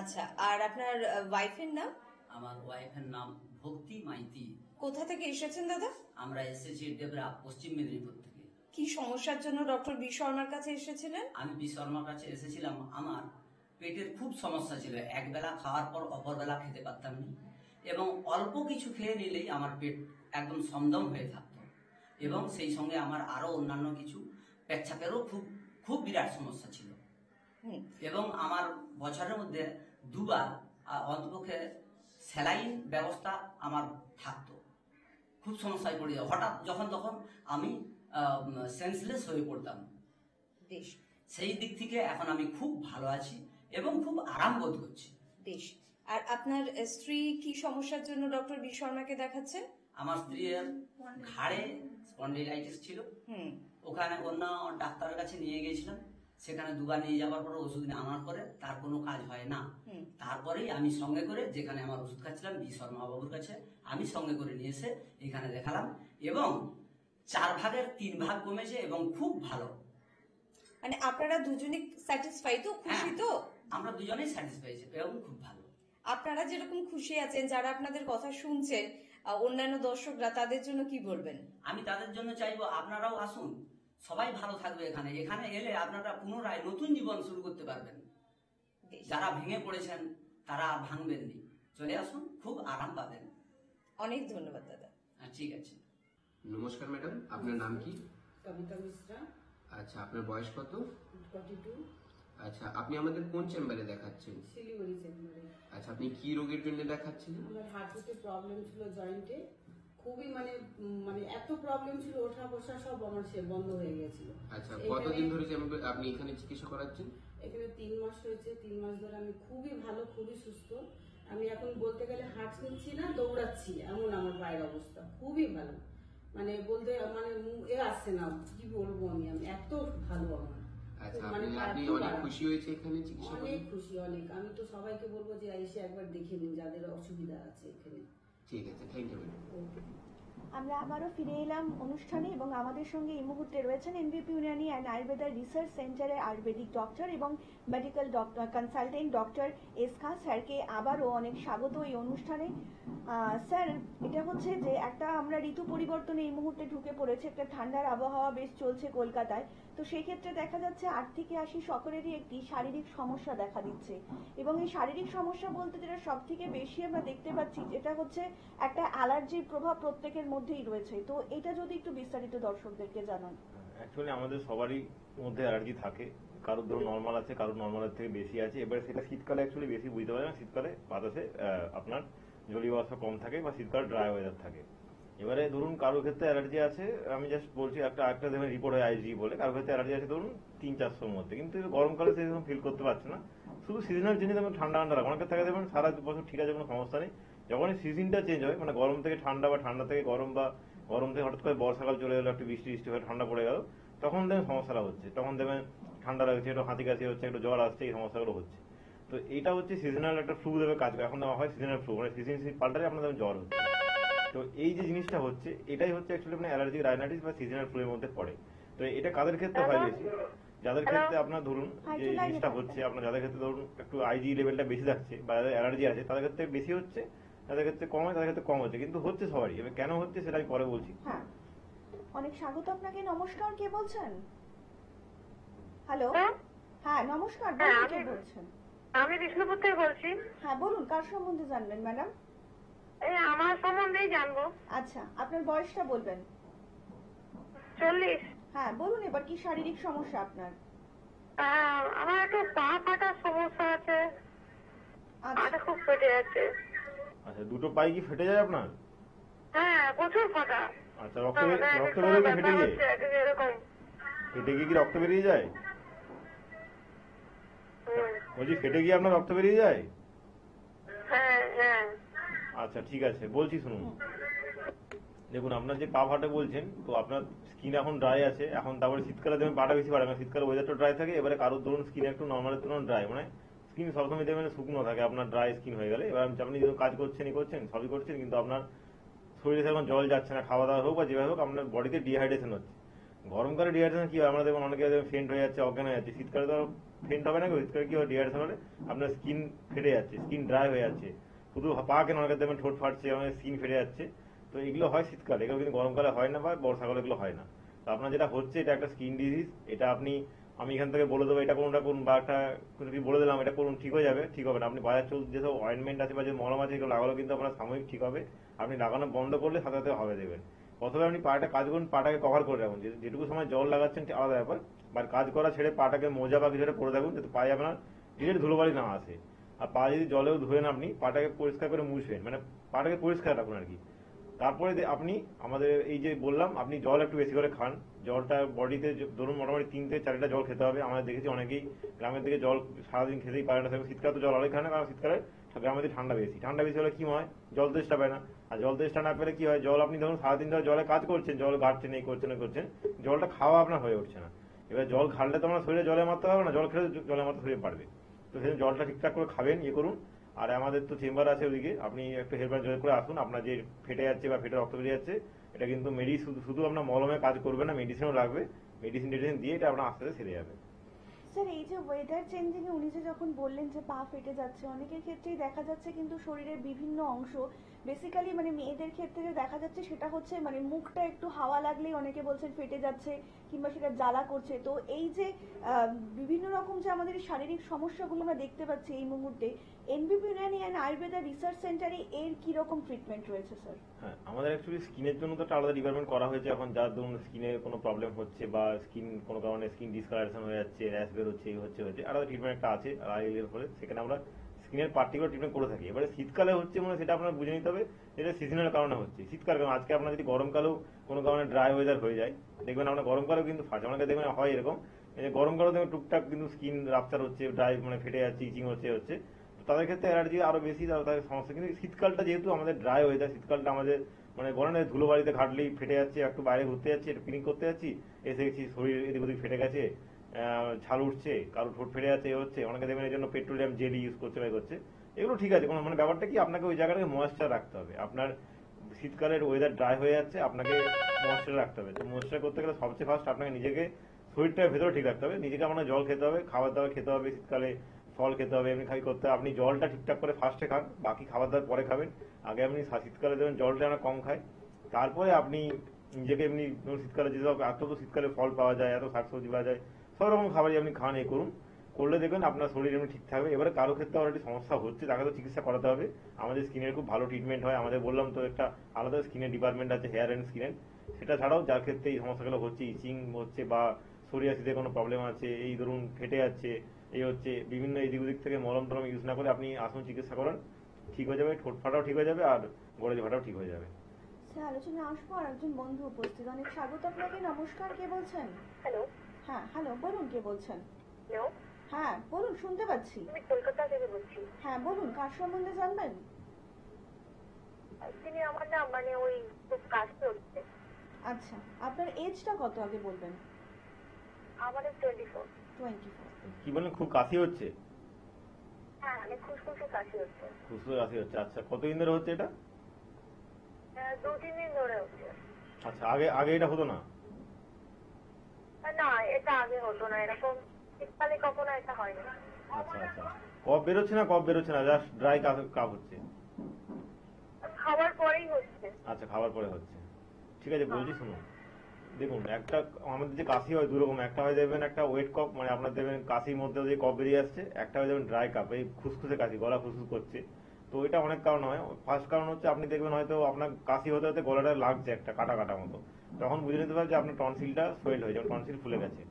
আচ্ছা, আর আপনার ওয়াইফের নাম? আমার ওয়াইফের নাম ভক্তি মাইতি। কোথা থেকে এসেছেন দাদা? আমরা এসেছি ডেবরা, পশ্চিম মেদিনীপুর থেকে। কি সমস্যার জন্য ডক্টর বি শর্মার কাছে এসেছিলেন? আমি বি শর্মার কাছে এসেছিলাম, আমার পেটের খুব সমস্যা ছিল, একবেলা খাওয়ার পর অপরবেলা খেতে পারতাম না এবং অল্প কিছু খেয়ে নিলেই আমার পেট একদম সমদম হয়ে থাকতো এবং সেই সঙ্গে আমার আরো অন্যান্য কিছু পেচ্ছাপেরও খুব খুব বিরাট সমস্যা ছিল এবং আমার বছরের মধ্যে 2 বার অন্তপক্ষে স্যালাইন ব্যবস্থা আমার থাকতো, খুব সমস্যায় পড়ে যাও, হঠাৎ যখন তখন আমি সেন্সলেস হয়ে পড়তাম। বেশ সেই দিক থেকে এখন আমি খুব ভালো আছি এবং খুব আরাম বোধ করছি। বেশ। আর আপনার স্ত্রী কি সমস্যার জন্য ডক্টর বি শর্মাকে দেখাচ্ছেন? আমার স্ত্রীর ঘাড়ে স্পন্ডিলাইটিস ছিল, ওখানে অন্য ডাক্তারের কাছে নিয়ে গিয়েছিলাম, সেখানে দুবার নিয়ে যাওয়ার পর ওষুধ আনার পরে তার কোনো কাজ হয় না। তারপরেই আমি সঙ্গে করে, যেখানে আমার ওষুধ খাচ্ছিলাম বি শর্মা বাবুর কাছে, আমি সঙ্গে করে নিয়ে এসে এখানে দেখালাম এবং 4 ভাগের 3 ভাগ কমেছে এবং খুব ভালো। মানে আপনারা দুজনেই স্যাটিসফাই তো, খুশি তো? আমরা দুজনেই স্যাটিসফাই এবং খুব ভালো। আপনারা যেরকম খুশি আছেন, যারা আপনাদের কথা শুনছেন, অন্যান্য দর্শকরা, তাদের জন্য কি বলবেন? আমি তাদের জন্য চাইবো আপনারাও আসুন, সবাই ভালো থাকবে। এখানে এলে আপনারা পুনরায় নতুন জীবন শুরু করতে পারবেন। যারা ভেঙে পড়েছেন তারা আর ভাঙবেননি, চলে আসুন, খুব আরাম পাবেন। অনেক ধন্যবাদ দাদা। ঠিক আছে। নমস্কার ম্যাডাম, আপনার নাম কি? কবিতা মিশ্রা। আচ্ছা, আপনার বয়স কত? 42। আচ্ছা, আপনি আমাদের কোন চেম্বারে দেখাচ্ছেন? শিলিগুড়ি চেম্বারে। আচ্ছা, আপনি কি রোগের জন্য দেখাচ্ছেন? আমার হাঁটুতে প্রবলেম ছিল, জয়েন্টে খুবই, মানে এত প্রবলেম ছিল, ওঠা বসা সব আমার সে বন্ধ হয়ে গেছিল। আচ্ছা, কতদিন ধরে আপনি এখানে চিকিৎসা করাচ্ছেন? এখানে 3 মাস হয়েছে। 3 মাস ধরে আমি খুবই ভালো, খুবই সুস্থ। আমি এখন বলতে গেলে হাঁট নিচ্ছি না, দৌড়াচ্ছি, এমন আমার পায়ের অবস্থা খুবই ভালো। মানে বলতে আসছে না, কি বলবো আমি এত ভালো আমার। আচ্ছা, আপনি অনেক খুশি হয়েছে এখানে চিকিৎসা করে? অনেক খুশি, অনেক। আমি তো সবাইকে বলবো যে এসে একবার দেখে নিন, যাদের অসুবিধা আছে এখানে। ঠিক আছে, থ্যাংক ইউ ম্যাডাম। আমরা আবারও ফিরে এলাম অনুষ্ঠানে এবং আমাদের সঙ্গে এই মুহূর্তে রয়েছেন এনবিপি ইউনানি অ্যান্ড আয়ুর্বেদা রিসার্চ সেন্টারের আয়ুর্বেদিক ডক্টর এবং মেডিকেল কনসালটেন্ট ডক্টর এসকা স্যারকে আবারও অনেক স্বাগত এই অনুষ্ঠানে। স্যার, এটা হচ্ছে যে একটা আমরা ঋতু পরিবর্তনে এই মুহূর্তে ঢুকে পড়েছে, একটা ঠান্ডার আবহাওয়া বেশ চলছে কলকাতায়। তো সেই ক্ষেত্রে দেখা যাচ্ছে 8 থেকে 80 সকলেরই একটি শারীরিক সমস্যা দেখা দিচ্ছে এবং এই শারীরিক সমস্যা বলতে যেটা সব থেকে বেশি আমরা দেখতে পাচ্ছি, যেটা হচ্ছে একটা অ্যালার্জির প্রভাব প্রত্যেকের মধ্যেই রয়েছে। তো এটা যদি একটু বিস্তারিত দর্শকদেরকে জানান। অ্যাকচুয়ালি আমাদের সবারই মধ্যে অ্যালার্জি থাকে, কারোর ধরুন নর্মাল আছে, কারোর নর্মালের থেকে বেশি আছে। এবার সেটা শীতকালে অ্যাকচুয়ালি বেশি বুঝতে পারে না, শীতকালে বাতাসে আপনার জলীয় বাষ্প কম থাকে বা শীতকালে ড্রাই ওয়েদার থাকে। এবারে ধরুন কারোর ক্ষেত্রে অ্যালার্জি আছে, আমি জাস্ট বলছি একটা দেখবেন রিপোর্ট হয় আইজি বলে, কারোর ক্ষেত্রে অ্যালার্জি আছে ধরুন 300-400-র মধ্যে, কিন্তু গরমকালে সেরকম ফিল করতে পারছে না। শুধু সিজনাল চেঞ্জে দেখবেন ঠান্ডা লাগে, অনেকের থাকে দেখবেন সারা বছর ঠিক আছে, কোনো সমস্যা নেই। যখনই সিজনটা চেঞ্জ হয়, মানে গরম থেকে ঠান্ডা বা ঠান্ডা থেকে গরম বা গরম থেকে হঠাৎ করে বর্ষাকাল চলে গেলো, একটু বৃষ্টি হয়ে ঠান্ডা পড়ে গেল, তখন দেখবেন সমস্যাটা হচ্ছে। তখন দেখবেন ঠান্ডা লাগছে, একটু হাঁচি কাশি হচ্ছে, একটু জ্বর আসছে, এই সমস্যাগুলো হচ্ছে। তো এটা হচ্ছে সিজনাল একটা ফ্লু দেবে কাজ করে। এখন দেওয়া হয় সিজনাল ফ্লু, মানে সিজন পাল্টালে আপনাদের জ্বর হচ্ছে। তো এই যে জিনিসটা হচ্ছে, এটাই হচ্ছে অ্যাকচুয়ালি আপনার অ্যালার্জি রাইনাইটিস বা সিজনাল ফ্লু এর মধ্যে পড়ে। তো এটা কাদের ক্ষেত্রে হয় বেশি? যাদের ক্ষেত্রে আপনার ধরুন যে জিনিসটা হচ্ছে, আপনার যাদের ক্ষেত্রে ধরুন একটু আইজি লেভেলটা বেশি থাকছে বা যাদের অ্যালার্জি আছে তাদের ক্ষেত্রে বেশি হচ্ছে, যাদের ক্ষেত্রে কম হয় তাদের ক্ষেত্রে কম হচ্ছে, কিন্তু হচ্ছে সবারই। এবার কেন হচ্ছে সেটা আমি পরে বলছি। হ্যাঁ, অনেক স্বাগত আপনাকে। নমস্কার, কে বলছেন? হ্যালো। হ্যাঁ নমস্কার, কে বলছেন? আমি বিষ্ণুপুর থেকে বলছি। হ্যাঁ বলুন, কার সম্বন্ধে জানবেন ম্যাডাম? আমার সম্বন্ধেই জানবো। আচ্ছা, আপনার বয়সটা বলবেন। 40। হ্যাঁ বলুন, এবার কি শারীরিক সমস্যা আপনার? আমার একটু পা ফাটার সমস্যা আছে, পাটা খুব ফেটে যাচ্ছে। আচ্ছা, দুটো পাই কি ফেটে যায় আপনার? হ্যাঁ, প্রচুর ফাটা। আচ্ছা, রক্ত বেরিয়ে ফেটে গিয়ে এরকম ফেটে গিয়ে কি রক্ত বেরিয়ে যায়? বলছি ফেটে গিয়ে আপনার রক্ত বেরিয়ে যায়? হ্যাঁ হ্যাঁ। আচ্ছা ঠিক আছে, বলছি শুনুন। দেখুন, আপনার যে পা ফাটা বলছেন, তো আপনার স্কিন এখন ড্রাই আছে। এখন তারপরে শীতকালে দেখবেন পাটা বেশি ফাটে, শীতকালে ওয়েদারটা ড্রাই থাকে। এবারে কারোর ধরুন স্কিন একটু নর্মালের তুলনায় ড্রাই, মানে স্কিন সবসময় দেখবেন শুকনো থাকে আপনার ড্রাই স্কিন হয়ে গেলে। এবার আপনি কাজ করছেন সবই করছেন, কিন্তু আপনার শরীরে সেরকম জল যাচ্ছে না, খাওয়া দাওয়া হোক বা যেভাবে হোক আপনার বডিতে ডিহাইড্রেশন হচ্ছে। গরমকালে ডিহাইড্রেশন কি হয়, আমরা দেখবেন অনেকে ফেন্ট হয়ে যাচ্ছে, অজ্ঞান হয়ে যাচ্ছে। শীতকালে তো ফেন্ট হবে না, শীতকালে কি হয় ডিহাইড্রেশন হলে আপনার স্কিন ফেটে যাচ্ছে, স্কিন ড্রাই হয়ে যাচ্ছে। শুধু পা কেন অনেকে দেখবেন ঠোঁট ফাটছে, আমাদের স্কিন ফেটে যাচ্ছে। তো এগুলো হয় শীতকালে, এগুলো কিন্তু গরমকালে হয় না বা বর্ষাকালে এগুলো হয় না। তো আপনার যেটা হচ্ছে এটা একটা স্কিন ডিজিজ। এটা আমি এখান থেকে বলে দেবো এটা করুন বা একটা বলে দিলাম এটা করুন, ঠিক হয়ে যাবে, ঠিক হবে না। আপনি বাজার চলছে যেসব অয়েন্টমেন্ট আছে বা যে মলম আছে এগুলো লাগালেও কিন্তু আপনার সাময়িক ঠিক হবে। আপনি লাগানো বন্ধ করলে সাথে সাথে হবে দেবেন। প্রথমে আপনি পাটা কাজ করুন, পাটাকে কভার করে রাখুন। যেটুকু সময় জল লাগাচ্ছেন আলাদা ব্যাপার, বা কাজ করা ছেড়ে পাটাকে মোজা বা কিছু পরে থাকুন, যাতে পায়ে আপনার ডিরেক্ট ধুলোবালি না আসে। আর পা যদি জলেও ধোয়েন আপনি পাটাকে পরিষ্কার করে মুছবেন, মানে পাটাকে পরিষ্কার রাখুন আর কি। তারপরে আপনি আমাদের এই যে বললাম আপনি জল একটু বেশি করে খান, জলটা বডিতে ধরুন মোটামুটি 3 থেকে 4 লিটার জল খেতে হবে। আমরা দেখেছি অনেকেই গ্রামের দিকে জল সারাদিন খেতেই পারে না, শীতকালে তো জল অনেক খায় না, কারণ শীতকালে গ্রামের দিকে ঠান্ডা বেশি হলে কি হয় জল তেষ্টা পায় না, আর জল তেষ্টা না পেলে কি হয় জল আপনি ধরুন সারাদিন ধরে জলে কাজ করছেন, জল ঘাটছেন এই করছেন জলটা খাওয়া আপনার হয়ে উঠছে না। এবার জল ঘাটলে তো আমরা শরীরে জলে মারতে পারবো না, জল খেলে জলে মারতে শরীরে পারবে। তো সেই জলটা ঠিকঠাক করে খাবেন, ইয়ে করুন। আর আমাদের তো চেম্বার আছে ওদিকে, আপনি একটু হেল্পার জয়েন করে আসুন। আপনার যে ফেটে যাচ্ছে বা ফেটে রক্ত বেরিয়ে যাচ্ছে, এটা কিন্তু শুধু আপনার মলমে কাজ করবে না, মেডিসিনও লাগবে। মেডিসিন দিয়ে এটা আপনার আস্তে আস্তে সেরে যাবে। স্যার এই যে ওয়েদার চেঞ্জিং এ উনি যে যখন বললেন যে পা ফেটে যাচ্ছে, অনেকের ক্ষেত্রেই দেখা যাচ্ছে কিন্তু শরীরের বিভিন্ন অংশ, বেসিক্যালি মানে মেয়েদের ক্ষেত্রে যে দেখা যাচ্ছে সেটা হচ্ছে মানে মুখটা একটু হাওয়া লাগলেই অনেকে বলছেন ফেটে যাচ্ছে কিংবা সেটা জ্বালা করছে। তো এই যে বিভিন্ন রকম যে আমাদের শারীরিক সমস্যাগুলো আমরা দেখতে পাচ্ছি এই মুহূর্তে, এনবিপি ইউনানি অ্যান্ড আয়ুর্বেদা রিসার্চ সেন্টারে এর কি রকম ট্রিটমেন্ট রয়েছে স্যার? হ্যাঁ, আমাদের অ্যাকচুয়ালি স্কিনের জন্য তো একটা আলাদা ডিপার্টমেন্ট করা হয়েছে এখন। যার ধরুন স্কিনে কোনো প্রবলেম হচ্ছে বা স্কিন কোনো কারণে স্কিন ডিসকালারেশন হয়ে যাচ্ছে, র্যাশ বের হচ্ছে, এই হচ্ছে আলাদা ট্রিটমেন্ট একটা আছে আইএলের ফলে, সেখানে আমরা স্কিনের পার্টিকুলার ট্রিটমেন্ট করে থাকি। এবারে শীতকালে হচ্ছে মানে সেটা আপনার বুঝে নিতে হবে, এটা সিজনাল কারণে হচ্ছে। শীতকাল কারণ আজকে আপনার যদি গরমকালেও কোনো কারণে ড্রাই ওয়েদার হয়ে যায়, দেখবেন আপনার গরমকালেও কিন্তু ফাটে, অনেকে দেখবেন হয় এরকম গরমকালেও দেখবেন টুকটাক কিন্তু স্কিন রাপচার হচ্ছে, ড্রাই মানে ফেটে যাচ্ছে, ইচিং হচ্ছে। তাদের ক্ষেত্রে অ্যালার্জি আরো বেশি তাদের সমস্যা। কিন্তু শীতকালটা যেহেতু আমাদের ড্রাই ওয়েদার, শীতকালটা আমাদের মানে গরমে ধুলো বাড়িতে ঘাটলেই ফেটে যাচ্ছে, একটু বাইরে ঘুরতে যাচ্ছি, একটু পিকনিক করতে যাচ্ছি, এসে দেখছি শরীর এদিক ওদিক ফেটে গেছে, ছাল উঠছে, কারো ঠোঁট ফেটে যাচ্ছে, হচ্ছে অনেকে দেখবেন এই জন্য পেট্রোলিয়াম জেলি ইউজ করছে বা করছে। এগুলো ঠিক আছে, কোনো মানে ব্যাপারটা কি আপনাকে ওই জায়গাটাকে ময়েশ্চার রাখতে হবে। আপনার শীতকালের ওয়েদার ড্রাই হয়ে যাচ্ছে, আপনাকে ময়েশ্চার রাখতে হবে। তো ময়েশ্চার করতে গেলে সবচেয়ে ফার্স্ট আপনাকে নিজেকে শরীরটার ভেতরে ঠিক রাখতে হবে। নিজেকে আপনার জল খেতে হবে, খাবার দাবার খেতে হবে, শীতকালে ফল খেতে হবে, এমনি খাই করতে হবে। আপনি জলটা ঠিকঠাক করে ফার্স্টে খান, বাকি খাবার দাবার পরে খাবেন। আগে আপনি শীতকালে দেবেন জলটা আমরা কম খাই, তারপরে আপনি নিজেকে এমনি শীতকালে যেসব এত তো শীতকালে ফল পাওয়া যায়, এত শাকসবজি পাওয়া যায়, সব রকম খাবারই আপনি খান, এই করুন, করলে দেখবেন আপনার শরীর এমনি ঠিক থাকবে। এবারে কারো ক্ষেত্রে অলরেডি সমস্যা হচ্ছে, তাকে তো চিকিৎসা করাতে হবে। আমাদের স্কিনের খুব ভালো ট্রিটমেন্ট হয়, আমাদের বললাম তো একটা আলাদা স্কিনের ডিপার্টমেন্ট আছে, হেয়ার অ্যান্ড স্কিনের। সেটা ছাড়াও যার ক্ষেত্রে এই সমস্যাগুলো হচ্ছে, ইচিং হচ্ছে বা সোরিয়াসিসে কোনো প্রবলেম আছে, এই ধরুন ফেটে যাচ্ছে, এই হচ্ছে বিভিন্ন এদিক ওদিক থেকে মলম টলম ইউজ না করে আপনি আসুন, চিকিৎসা করেন, ঠিক হয়ে যাবে, ঠোঁট ফাটাও ঠিক হয়ে যাবে আর গড়ে ফাটাও ঠিক হয়ে যাবে। স্যার আলোচনা আসবো, আর একজন বন্ধু উপস্থিত, অনেক স্বাগত আপনাকে। নমস্কার, কে বলছেন? হ্যালো। হ্যাঁ হ্যালো, বলুন কে বলছেন? হ্যালো। হ্যাঁ বলুন, শুনতে পাচ্ছি। আমি কলকাতা থেকে বলছি। হ্যাঁ বলুন, কার সম্বন্ধে জানবেন? তিনি আমার না মানে ওই খুব কাজ চলছে। আচ্ছা, আপনার এজটা কত আগে বলবেন? আমাদের 24। কি বলেন, খুব কাশি হচ্ছে? হ্যাঁ, মানে খুশখুশে কাশি হচ্ছে। খুশখুশে কাশি হচ্ছে, আচ্ছা কতদিন ধরে হচ্ছে এটা? 2-3 দিন ধরে হচ্ছে। আচ্ছা, আগে এটা হতো না? না, এটা আগে হতো না, এরকম শীতকালে কখনো এটা হয়নি। আচ্ছা আচ্ছা, কফ বেরোচ্ছে না, জাস্ট ড্রাই কাফ হচ্ছে? খাবার পরেই হচ্ছে। আচ্ছা, খাবার পরে হচ্ছে, ঠিক আছে বলছি শুনুন। দেখুন, একটা আমাদের যে কাশি হয় দু রকম, একটা হয় দেখবেন একটা ওয়েট কফ, মানে আপনার দেখবেন কাশির মধ্যে যে কফ বেরিয়ে আসছে, একটা হয় দেখবেন ড্রাই কাফ, এই খুসখুসে কাশি, গলা খুসখুস করছে। তো এটা অনেক কারণ হয়। ফার্স্ট কারণ হচ্ছে আপনি দেখবেন হয়তো আপনার কাশি হতে হতে গলাটা লাগছে একটা কাটা কাটা মতো, তখন বুঝে নিতে পারবে যে আপনার টনসিলটা সোয়েল হয়ে যাবে, টনসিল ফুলে গেছে।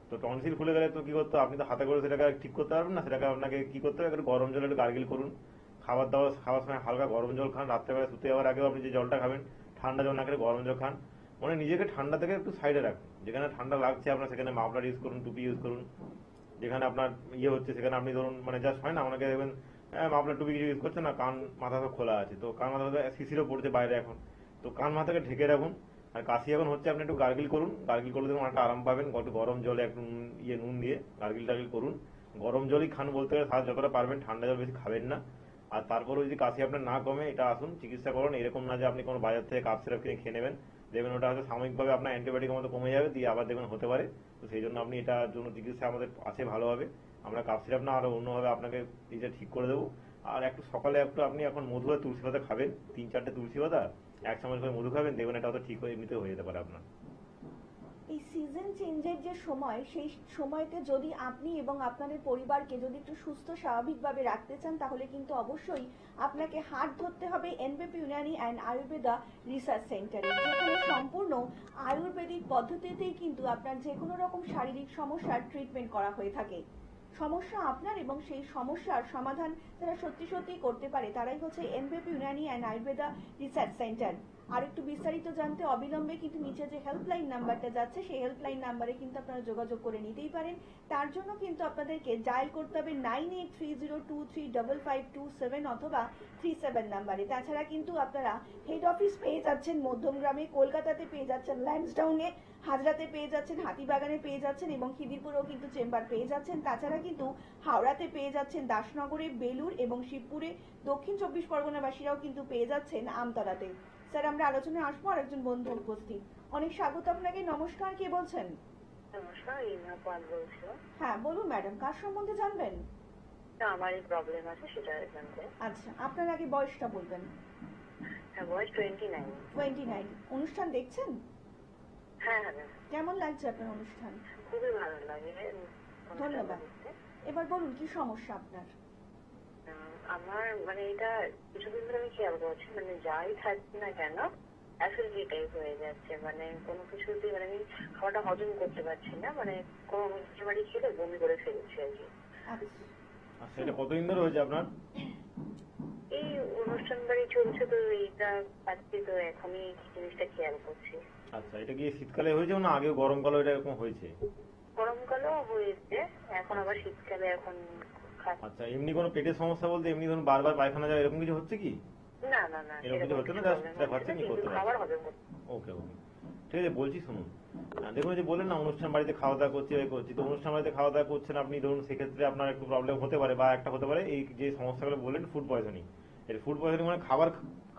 তো টনসিল ফুলে গেলে তো কি করতে হবে, আপনি তো হাতে করে সেটাকে ঠিক করতে পারবেন না, সেটাকে আপনাকে কি করতে হবে, একটু গরম জলে একটু গার্গিল করুন। খাওয়ার সময় হালকা গরম জল খান, রাত্রেবেলা শুতে যাওয়ার আগেও আপনি যে জলটা খাবেন ঠান্ডা জল না খেলে গরম জল খান। মানে নিজেকে ঠান্ডা থেকে একটু সাইডে রাখুন, যেখানে ঠান্ডা লাগছে আপনার সেখানে মাফলার ইউজ করুন, টুপি ইউজ করুন। যেখানে আপনার ইয়ে হচ্ছে সেখানে আপনি ধরুন মানে জাস্ট হয় না, অনেকে দেখবেন মাফলার টুপি কিছু ইউজ করছে না, কান মাথা তো খোলা আছে, তো কান মাথা শিশিরও পড়ছে বাইরে এখন, তো কান মাথাকে ঢেকে রাখুন। আর কাশি এখন হচ্ছে আপনি একটু গার্গিল করুন, গার্গিল করলে দেখুন একটা আরাম পাবেন। একটু গরম জলে একটু নুন দিয়ে গার্গিল টার্গিল করুন। গরম জলই খান বলতে গেলে, যতটা পারবেন, ঠান্ডা জল বেশি খাবেন না। আর তারপরে যদি কাশি আপনার না কমে, এটা আসুন চিকিৎসা করুন। এরকম না যে আপনি কোনো বাজার থেকে কাপ সিরাপ কিনে খেয়ে নেবেন, দেখবেন ওটা হয়তো সাময়িকভাবে আপনার অ্যান্টিবায়োটিকের মতো কমে যাবে, দিয়ে আবার দেখবেন হতে পারে। তো সেই জন্য আপনি এটার জন্য চিকিৎসা আমাদের আছে ভালোভাবে, আমরা কাপ সিরাপ না আরো অন্যভাবে আপনাকে এটা ঠিক করে দেবো। আর একটু সকালে একটু আপনি এখন মধু আর তুলসী পাতা খাবেন, 3-4টে তুলসী পাতা 1 চামচ করে মধু খাবেন, দেখবেন এটা হয়তো ঠিক হয়ে এমনিতে হয়ে যেতে পারে আপনার। এই সিজন চেঞ্জের যে সময়, সেই সময়তে যদি আপনি এবং আপনাদের পরিবারকে যদি একটু সুস্থ স্বাভাবিকভাবে রাখতে চান, তাহলে কিন্তু অবশ্যই আপনাকে হাত ধরতে হবে এনবিপি ইউনানি অ্যান্ড আয়ুর্বেদা রিসার্চ সেন্টারে, যেখানে সম্পূর্ণ আয়ুর্বেদিক পদ্ধতিতেই কিন্তু আপনার যে কোনো রকম শারীরিক সমস্যার ট্রিটমেন্ট করা হয়ে থাকে। সমস্যা আপনার, এবং সেই সমস্যার সমাধান যারা সত্যি সত্যি করতে পারে তারাই হচ্ছে NBP Unani and Ayurveda research centre. আর একটু বিস্তারিত জানতে অবিলম্বে কিন্তু নিচে যে হেল্পলাইন নাম্বারটা যাচ্ছে সেই হেল্পলাইন নাম্বারে কিন্তু আপনারা যোগাযোগ করে নিতেই পারেন। তার জন্য কিন্তু আপনাদেরকে ডায়াল করতে হবে 9830235527 অথবা 37 নাম্বারে। তাছাড়া কিন্তু আপনারা হেড অফিস পেয়ে যাচ্ছেন মধ্যমগ্রামে, কলকাতাতে পেয়ে যাচ্ছেন ল্যান্সডাউনে, হাজরাতে পেয়ে যাচ্ছেন, হাতিবাগানে পেয়ে যাচ্ছেন এবং খিদিরপুরেও কিন্তু চেম্বার পেয়ে যাচ্ছেন। তাছাড়া কিন্তু হাওড়াতে পেয়ে যাচ্ছেন দাসনগরে, বেলুর এবং শিবপুরে, দক্ষিণ 24 পরগনাবাসীরাও কিন্তু পেয়ে যাচ্ছেন আমতলাতে। স্যার, আমরা আলোচনায় আসবো, আরেকজন বন্ধু উপস্থিত। অনেক স্বাগত আপনাকে। নমস্কার, কে বলছেন? নমস্কার, রিনা পাল বলছি। হ্যাঁ বলুন ম্যাডাম, কার সম্বন্ধে জানবেন? আমারই প্রবলেম আছে সেটা জানতে। আচ্ছা, আপনার আগে বয়সটা বলবেন। হ্যাঁ, বয়স 29। 29। অনুষ্ঠান দেখছেন? হ্যাঁ হ্যাঁ। কেমন লাগছে আপনার অনুষ্ঠান? খুবই ভালো লাগে। ধন্যবাদ। এবার বলুন কি সমস্যা আপনার? আমার মানে এটা কিছুদিন ধরে আমি খেয়াল করছি, মানে যাই খাচ্ছি না কেন অ্যাসিডিটি টাইপ হয়ে যাচ্ছে, মানে কোনো কিছুতেই মানে আমি খাওয়াটা হজম করতে পারছি না, মানে কোনো অনুষ্ঠান বাড়ি খেলে বমি করে ফেলছি আর কি। আচ্ছা, এটা কতদিন ধরে হয়েছে আপনার? এই অনুষ্ঠান বাড়ি চলছে তো এইটা পাচ্ছি, তো এখনই জিনিসটা খেয়াল করছি। আচ্ছা, এটা কি শীতকালে হয়েছে না আগে গরমকালে এটা এরকম হয়েছে? গরমকালেও হয়েছে, এখন আবার শীতকালে এখন। আচ্ছা, এমনি কোনো পেটের সমস্যা বলতে এমনি ধরুন বারবার পায়খানা যায় এরকম কিছু হচ্ছে কি? না না না, এরকম কিছু হচ্ছে না, জাস্ট হচ্ছে কি করতে পারে। ওকে ওকে, ঠিক আছে, বলছি শুনুন। দেখুন, যে বললেন না অনুষ্ঠান বাড়িতে খাওয়া দাওয়া করছি করছি, তো অনুষ্ঠান বাড়িতে খাওয়া দাওয়া করছেন আপনি, ধরুন সেক্ষেত্রে আপনার একটু প্রবলেম হতে পারে, বা একটা হতে পারে এই যে সমস্যাগুলো বললেন ফুড পয়জনিং। এর ফুড পয়জনিং মানে খাবার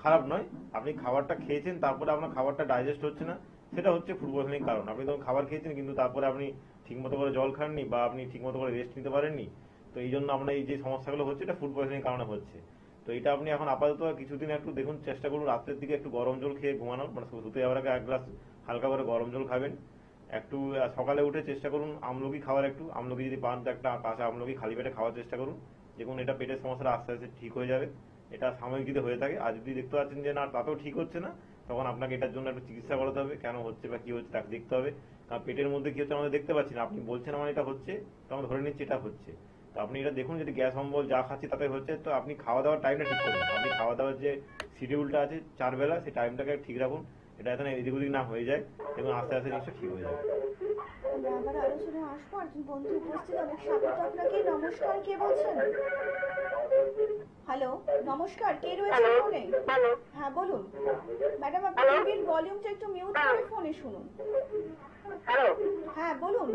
খারাপ নয়, আপনি খাবারটা খেয়েছেন তারপরে আপনার খাবারটা ডাইজেস্ট হচ্ছে না, সেটা হচ্ছে ফুড পয়জনিং কারণ। আপনি ধরুন খাবার খেয়েছেন কিন্তু তারপরে আপনি ঠিকমতো করে জল খাননি বা আপনি ঠিকমতো করে রেস্ট নিতে পারেননি, তো এই জন্য আপনার এই যে সমস্যাগুলো হচ্ছে এটা ফুড পয়জনিং কারণে হচ্ছে। তো এটা আপনি এখন আপাতত কিছুদিন একটু দেখুন, চেষ্টা করুন রাত্রের দিকে একটু গরম জল খেয়ে ঘুমানোর, মানে শুতে যাওয়ার আগে 1 গ্লাস হালকা করে গরম জল খাবেন। একটু সকালে উঠে চেষ্টা করুন আমলকি খাওয়ার, একটু আমলকি যদি পান তো একটা কাঁচা আমলকি খালি পেটে খাওয়ার চেষ্টা করুন। দেখুন এটা পেটের সমস্যাটা আস্তে আস্তে ঠিক হয়ে যাবে। এটা সাময়িক যদি হয়ে থাকে, আর যদি দেখতে পাচ্ছেন যে না তাতেও ঠিক হচ্ছে না, তখন আপনাকে এটার জন্য একটু চিকিৎসা করাতে হবে, কেন হচ্ছে বা কি হচ্ছে তাকে দেখতে হবে। কারণ পেটের মধ্যে কি হচ্ছে আমাদের দেখতে পাচ্ছি না, আপনি বলছেন আমার এটা হচ্ছে, তো আমরা ধরে নিচ্ছি এটা হচ্ছে। তো আপনি এটা দেখুন, যদি গ্যাস অম্বল যা খাচ্ছি তাতে হচ্ছে, তো আপনি খাওয়া দাওয়ার টাইমটা ঠিক করুন। আপনি খাওয়া দাওয়ার যে শিডিউলটা আছে 4 বেলা, সেই টাইমটাকে ঠিক রাখুন, এটা এখানে এদিক ওদিক না হয়ে যায়, এবং আস্তে আস্তে জিনিসটা ঠিক হয়ে যাবে। আমরা আবার আলোচনায় আসবো, একজন বন্ধু উপস্থিত। অনেক স্বাগত আপনাকে। নমস্কার, কে বলছেন? হ্যালো, নমস্কার, কে রয়েছে ফোনে? হ্যাঁ বলুন ম্যাডাম, আপনি টিভির ভলিউমটা একটু মিউট করে ফোনে শুনুন। হ্যালো, হ্যাঁ বলুন।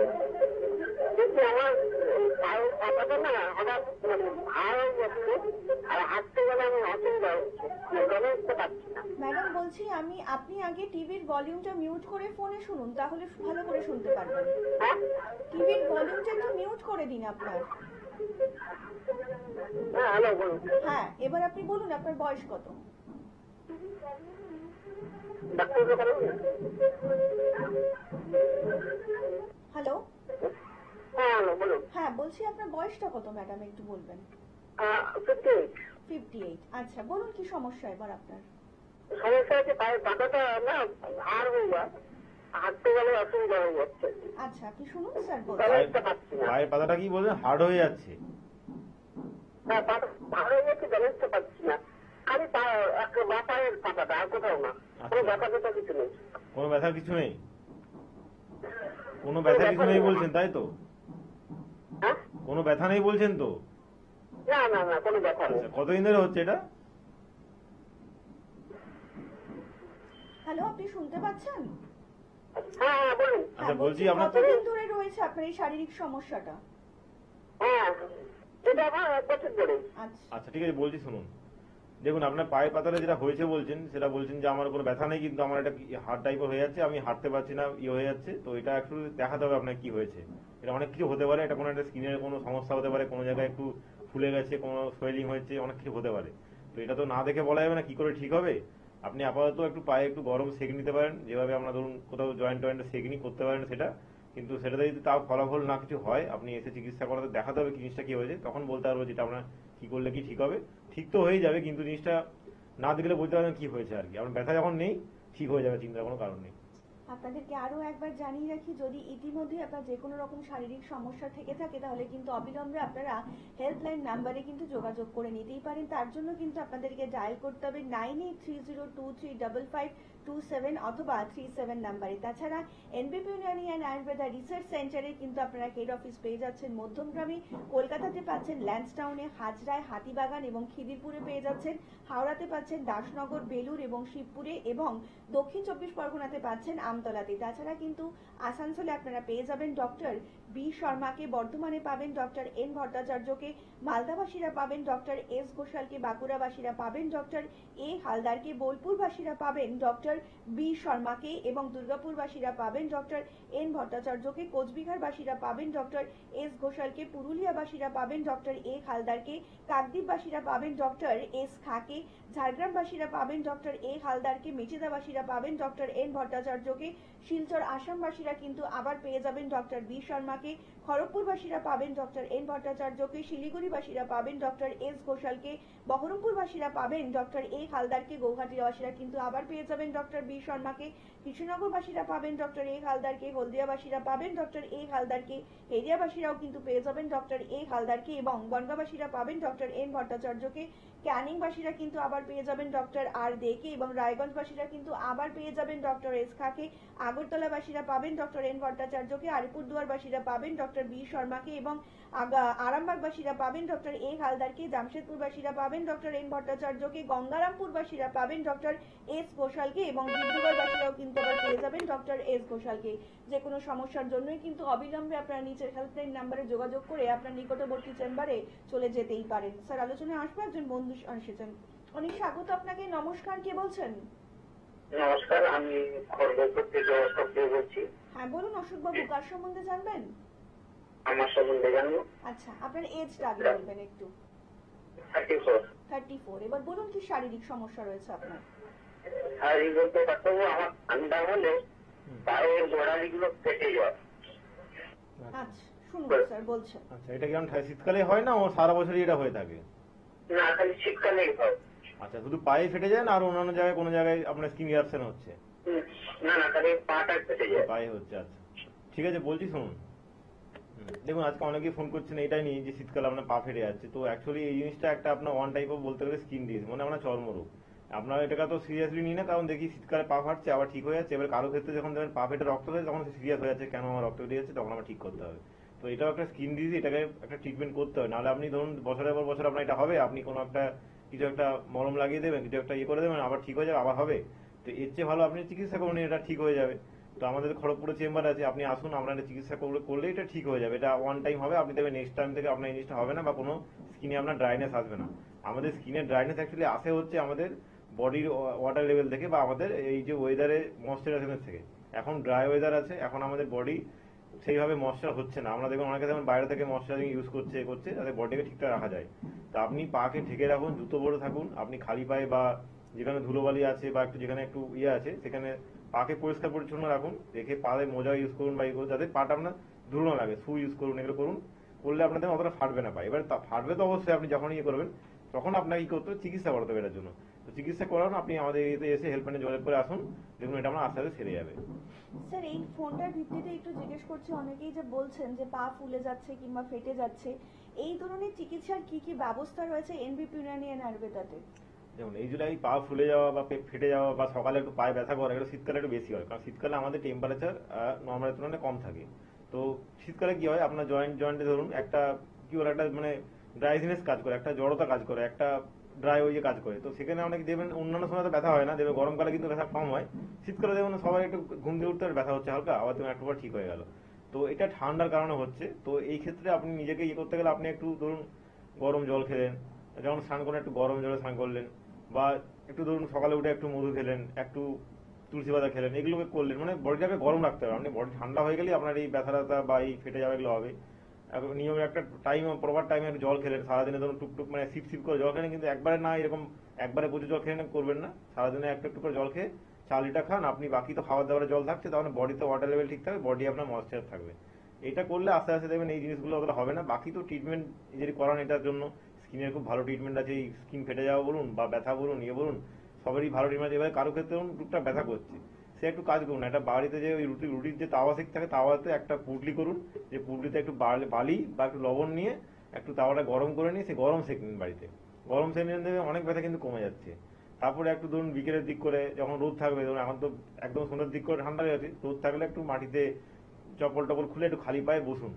ম্যাডাম বলছি আপনি আগে টিভির ভলিউমটা মিউট করে ফোনে শুনুন, তাহলে ভালো করে শুনতে পারবেন। টিভির ভলিউমটা একটু মিউট করে দিন আপনার। হ্যাঁ, এবার আপনি বলুন আপনার বয়স কত? হ্যালো, হ্যাঁ বলছি আপনার বয়সটা কত ম্যাডাম, একটু বলবেন। 58। আচ্ছা, বলুন কি সমস্যা এবার আপনার? সমস্যা হচ্ছে পায়ের পাতাটা না ভার হয়ে যায়, হাঁটতে গেলে অসুবিধা হয়ে যাচ্ছে। আচ্ছা, আপনি শুনুন স্যার। পায়ের পাতাটা কি বলছেন হার্ড হয়ে যাচ্ছে? হ্যাঁ, ভার হয়ে যাচ্ছে, ব্যালেন্সটা পাচ্ছি না, খালি পায়ের পাতাটা, আর কোথাও না। কোনো ব্যথা ব্যথা কিছু নেই। কোনো ব্যথা কিছু নেই? কোনো ব্যথা কিছু নেই বলছেন তাই তো? কোনো ব্যথা নেই বলছেন তো? না না না, কোনো ব্যথা নেই। কতদিন ধরে হচ্ছে এটা? হ্যালো, আপনি শুনতে পাচ্ছেন? হ্যাঁ হ্যাঁ বলুন। আচ্ছা, বলছি আপনার কতদিন ধরে রয়েছে আপনার এই শারীরিক সমস্যাটা? হ্যাঁ, এটা আমার 1 বছর ধরে। আচ্ছা ঠিক আছে, বলছি শুনুন। দেখুন, আপনার পায়ের পাতাটা যেটা হয়েছে বলছেন, সেটা বলছেন যে আমার কোনো ব্যথা নেই, কিন্তু আমার এটা হার্ট টাইপের হয়ে যাচ্ছে, আমি হাঁটতে পারছি না, হয়ে যাচ্ছে। তো এটা একটু দেখাতে হবে আপনার কি হয়েছে। এটা অনেক কিছু হতে পারে, এটা কোনো একটা স্কিনের কোনো সমস্যা হতে পারে, কোনো জায়গায় একটু ফুলে গেছে, কোনো সোয়েলিং হয়েছে, অনেক কিছু হতে পারে। তো এটা তো না দেখে বলা যাবে না কি করে ঠিক হবে। আপনি আপাতত একটু পায়ে একটু গরম সেক নিতে পারেন, যেভাবে আমরা ধরুন কোথাও জয়েন্ট টয়েন্টে সেক নিই, করতে পারেন সেটা। কিন্তু সেটাতে যদি তাও ফলাফল না কিছু হয়, আপনি এসে চিকিৎসা করাতে দেখাতে হবে জিনিসটা কি হয়েছে, তখন বলতে পারবো যেটা আপনার কি করলে কি ঠিক হবে। ঠিক তো হয়ে যাবে, কিন্তু জিনিসটা না দেখলে বলতে পারবেন কি হয়েছে আর কি। আপনার ব্যথা যখন নেই, ঠিক হয়ে যাবে, চিন্তার কোনো কারণ নেই। আপনাদেরকে আরও একবার জানিয়ে রাখি, যদি ইতিমধ্যে আপনার যে কোনো রকম শারীরিক সমস্যা থেকে থাকে তাহলে কিন্তু অবিলম্বে আপনারা হেল্পলাইন নাম্বারে কিন্তু যোগাযোগ করে নিতেই পারেন। তার জন্য কিন্তু আপনাদেরকে ডায়াল করতে হবে 9830235527 অথবা 37 নাম্বারে। তাছাড়া এনবিপি ইউনানি অ্যান্ড আয়ুর্বেদা রিসার্চ সেন্টারে কিন্তু আপনারা হেড অফিস পেয়ে যাচ্ছেন মধ্যমগ্রামে, কলকাতাতে পাচ্ছেন ল্যান্সটাউনে, হাজরায়, হাতিবাগান এবং খিদিরপুরে পেয়ে যাচ্ছেন, হাওড়াতে পাচ্ছেন দাসনগর, বেলুর এবং শিবপুরে, এবং দক্ষিণ 24 পরগনাতে পাচ্ছেন আমতলাতে। তাছাড়া কিন্তু আসানসোলে আপনারা পেয়ে যাবেন ডক্টর বি শর্মাকে, বর্ধমানে পাবেন ডক্টর এন ভট্টাচার্যকে, মালদাবাসীরা পাবেন ডক্টর এস ঘোষালকে, বাঁকুড়াবাসীরা পাবেন ডক্টর এ হালদারকে, বোলপুরবাসীরা পাবেন ডক্টর বি শর্মাকে এবং দুর্গাপুরবাসীরা পাবেন ডক্টর এন ভট্টাচার্যকে, কোচবিহারবাসীরা পাবেন ডক্টর এস ঘোষালকে, পুরুলিয়াবাসীরা পাবেন ডক্টর এ হালদারকে, কাকদ্বীপবাসীরা পাবেন ডক্টর এস খাকে, ঝাড়গ্রামবাসীরা পাবেন ডক্টর এ হালদারকে, মেচেদাবাসীরা পাবেন ডক্টর এন ভট্টাচার্যকে, শিলচর আসামবাসীরা কিন্তু আবার পেয়ে যাবেন ডক্টর বি শর্মাকে, খড়গপুরবাসীরা পাবেন ডক্টর এন ভট্টাচার্যকে, শিলিগুড়িবাসীরা পাবেন ডক্টর এস ঘোষালকে, বহরমপুরবাসীরা পাবেন ডক্টর এ হালদারকে, গৌহাটিবাসীরা কিন্তু আবার পেয়ে যাবেন ডক্টর বি শর্মাকে, কৃষ্ণনগরবাসীরা পাবেন ডক্টর এ হালদারকে, হলদিয়াবাসীরা পাবেন ডক্টর এ হালদারকে, হেরিয়াবাসীরাও কিন্তু পেয়ে যাবেন ডক্টর এ হালদারকে এবং বনগাঁবাসীরা পাবেন ডক্টর এন ভট্টাচার্যকে, ক্যানিংবাসীরা কিন্তু আবার পেয়ে যাবেন ডক্টর আর দেকে এবং রায়গঞ্জবাসীরা কিন্তু আবার পেয়ে যাবেন ডক্টর এস খাকে, আগরতলাবাসীরা পাবেন ডক্টর এন ভট্টাচার্যকে, আলিপুরদুয়ারবাসীরা পাবেন ডক্টর বি শর্মাকে এবং আরামবাগবাসীরা পাবেন ডক্টর এ হালদারকে, জামশেদপুরবাসীরা পাবেন ডক্টর এন ভট্টাচার্যকে, গঙ্গারামপুরবাসীরা পাবেন ডক্টর এস ঘোষালকে এবং ডিব্রুগড়বাসীরাও কিন্তু আবার পেয়ে যাবেন ডক্টর এস ঘোষালকে। যে কোনো সমস্যার জন্যই কিন্তু অবিলম্বে আপনারা নিচের হেল্পলাইন নাম্বারে যোগাযোগ করে আপনার নিকটবর্তী চেম্বারে চলে যেতেই পারেন। স্যার, আলোচনায় আসবো, একজন বন্ধু এসেছেন। অনেক স্বাগত আপনাকে। নমস্কার, কে বলছেন? নমস্কার, আমি খড়গপুর থেকে অশোক দেব বলছি। হ্যাঁ বলুন অশোক বাবু, কার সম্বন্ধে জানবেন? আমার সম্বন্ধে জানবো। আচ্ছা, আপনার এজটা আগে বলবেন একটু। 34। এবার বলুন কি শারীরিক সমস্যা রয়েছে আপনার? শারীরিক বলতে ডাক্তারবাবু, আমার ঠান্ডা হলে পায়ের গোড়ালিগুলো ফেটে যায়। আচ্ছা শুনুন স্যার বলছেন। আচ্ছা, এটা কি শীতকালে হয় না ও সারা বছরই এটা হয়ে থাকে? না, খালি শীতকালেই হয়। আচ্ছা, শুধু পায়ে ফেটে যায় না আর অন্যান্য জায়গায় কোনো জায়গায় আপনার স্কিন রিঅ্যাকশন হচ্ছে? না না, খালি পাটা ফেটে যায়। পায়ে হচ্ছে। আচ্ছা ঠিক আছে, বলছি শুনুন। দেখুন, আজকে অনেকেই ফোন করছেন এইটাই নিয়ে যে শীতকালে আপনার পা ফেটে যাচ্ছে। তো অ্যাকচুয়ালি এই জিনিসটা একটা আপনার ওয়ান টাইপ অফ বলতে গেলে স্কিন ডিজিজ, মানে আপনার চর্মরোগ। আপনারা এটাকে তো সিরিয়াসলি নিই না, কারণ দেখি শীতকালে পা ফাটছে আবার ঠিক হয়ে যাচ্ছে। এবার কারো ক্ষেত্রে যখন দেখবেন পা ফেটে রক্ত হয়েছে তখন সিরিয়াস হয়ে যাচ্ছে, কেন আমার রক্ত বেরিয়ে যাচ্ছে, তখন আমার ঠিক করতে হবে। তো এটাও একটা স্কিন ডিজিজ, এটাকে একটা ট্রিটমেন্ট করতে হবে। নাহলে আপনি ধরুন বছরের পর বছর আপনার এটা হবে, আপনি কোনো একটা কিছু একটা মলম লাগিয়ে দেবেন, কিছু একটা ইয়ে করে দেবেন, আবার ঠিক হয়ে যাবে, আবার হবে। তো এর চেয়ে ভালো আপনি চিকিৎসা করুন, এটা ঠিক হয়ে যাবে। তো আমাদের খড়গপুরে চেম্বার আছে, আপনি আসুন, আমরা চিকিৎসা করলে এটা ঠিক হয়ে যাবে। এটা ওয়ান টাইম হবে, আপনি দেখবেন নেক্সট টাইম থেকে আপনার এই জিনিসটা হবে না বা কোনো স্কিনে আপনার ড্রাইনেস আসবে না। আমাদের স্কিনের ড্রাইনেস অ্যাকচুয়ালি আসে হচ্ছে আমাদের বডির ওয়াটার লেভেল থেকে বা আমাদের এই যে ওয়েদারে ময়েশ্চারাইজেশনের থেকে। এখন ড্রাই ওয়েদার আছে, এখন আমাদের বডি সেইভাবে ময়েশ্চার হচ্ছে না। আমরা দেখুন অনেকে যেমন বাইরে থেকে ময়েশ্চারাইজিং ইউজ করছে যাতে বডিকে ঠিকঠাক রাখা যায়। তো আপনি পাকে ঢেকে রাখুন, জুতো পরে থাকুন, আপনি খালি পায়ে বা যেখানে ধুলোবালি আছে বা একটু যেখানে একটু ইয়ে আছে সেখানে পাকে পরিষ্কার পরিচ্ছন্ন রাখুন, রেখে পায়ে মোজা ইউজ করুন বা ইয়ে করুন যাতে পাটা আপনার ধুলো না লাগে। শু ইউজ করুন, এগুলো করুন, করলে আপনাদের অতটা ফাটবে না পায়ে। এবার ফাটবে তো অবশ্যই, আপনি যখন ইয়ে করবেন তখন আপনাকে কি করতে হবে, চিকিৎসা করাতে হবে এটার জন্য। তো চিকিৎসা করান, আপনি আমাদের এতে এসে হেল্পলাইনে যোগাযোগ করে আসুন, দেখুন এটা আমার আস্তে আস্তে সেরে যাবে। স্যার, এই ফোনটার ভিত্তিতে একটু জিজ্ঞেস করছি, অনেকেই যে বলছেন যে পা ফুলে যাচ্ছে কিংবা ফেটে যাচ্ছে, এই ধরনের চিকিৎসার কি কি ব্যবস্থা রয়েছে এনবিপি ইউনানি অ্যান্ড আয়ুর্বেদাতে? যেমন এই জন্য পা ফুলে যাওয়া বা ফেটে যাওয়া বা সকালে একটু পায়ে ব্যথা করা, এগুলো শীতকালে একটু বেশি হয়, কারণ শীতকালে আমাদের টেম্পারেচার নর্মালের তুলনায় কম থাকে। তো শীতকালে কি হয়, আপনার জয়েন্টে ধরুন একটা কি বলে একটা মানে ড্রাইজিনেস কাজ করে, একটা জড়তা কাজ করে, একটা ড্রাই ওই কাজ করে। তো সেখানে অনেকে দেখবেন অন্যান্য সময় তো ব্যথা হয় না, দেখবেন গরমকালে কিন্তু ব্যথা কম হয়, শীতকালে দেখবেন সবাই একটু ঘুম দিয়ে উঠতে ব্যথা হচ্ছে হালকা, আবার দেখবেন একটু পর ঠিক হয়ে গেল। তো এটা ঠান্ডার কারণে হচ্ছে। তো এই ক্ষেত্রে আপনি নিজেকে ইয়ে করতে গেলে আপনি একটু ধরুন গরম জল খেলেন, যেমন স্নান করেন একটু গরম জলে স্নান করলেন, বা একটু ধরুন সকালে উঠে একটু মধু খেলেন, একটু তুলসী পাতা খেলেন, এগুলোকে করলেন, মানে বডিটাকে গরম রাখতে হবে। আপনি বডি ঠান্ডা হয়ে গেলে আপনার এই ব্যথা বা এই ফেটে যাওয়া এগুলো হবে। নিয়মে একটা টাইম, প্রপার টাইমে একটু জল খেলেন, সারাদিনে ধরুন টুকটুক মানে সিপ সিপ করে জল খেলেন, কিন্তু একবারে না এরকম একবারে প্রচুর জল খেয়ে করবেন না, সারাদিনে একটু একটু করে জল খেয়ে 4 লিটার খান আপনি। বাকি তো খাবার দাবারে জল থাকছে, তাহলে বডিতে ওয়াটার লেভেল ঠিক থাকবে, বডি আপনার ময়েশ্চার থাকবে। এটা করলে আস্তে আস্তে দেখবেন এই জিনিসগুলো অতটা হবে না। বাকি তো ট্রিটমেন্ট যদি করান এটার জন্য স্কিনের খুব ভালো ট্রিটমেন্ট আছে। এই স্কিন ফেটে যাওয়া বলুন বা ব্যথা বলুন ইয়ে বলুন, সবারই ভালো ট্রিটমেন্ট আছে। এবার কারো ক্ষেত্রে টুকটাক ব্যথা করছে, সে একটু কাজ করুন, একটা বাড়িতে যে ওই রুটির যে তাওয়া সেক থাকে, তাওয়াতে একটা পুটলি করুন, যে পুটলিতে একটু বালি বা একটু লবণ নিয়ে একটু তাওয়াটা গরম করে নিয়ে সে গরম সেক নিন বাড়িতে। গরম সেক নিয়ে দেবে, অনেক ব্যথা কিন্তু কমে যাচ্ছে। তারপরে একটু ধরুন বিকেলের দিক করে যখন রোদ থাকবে, ধরুন এখন তো একদম সন্ধ্যের দিক করে ঠান্ডা হয়ে যাচ্ছে, রোদ থাকলে একটু মাটিতে চপ্পল টপল খুলে একটু খালি পায়ে বসুন,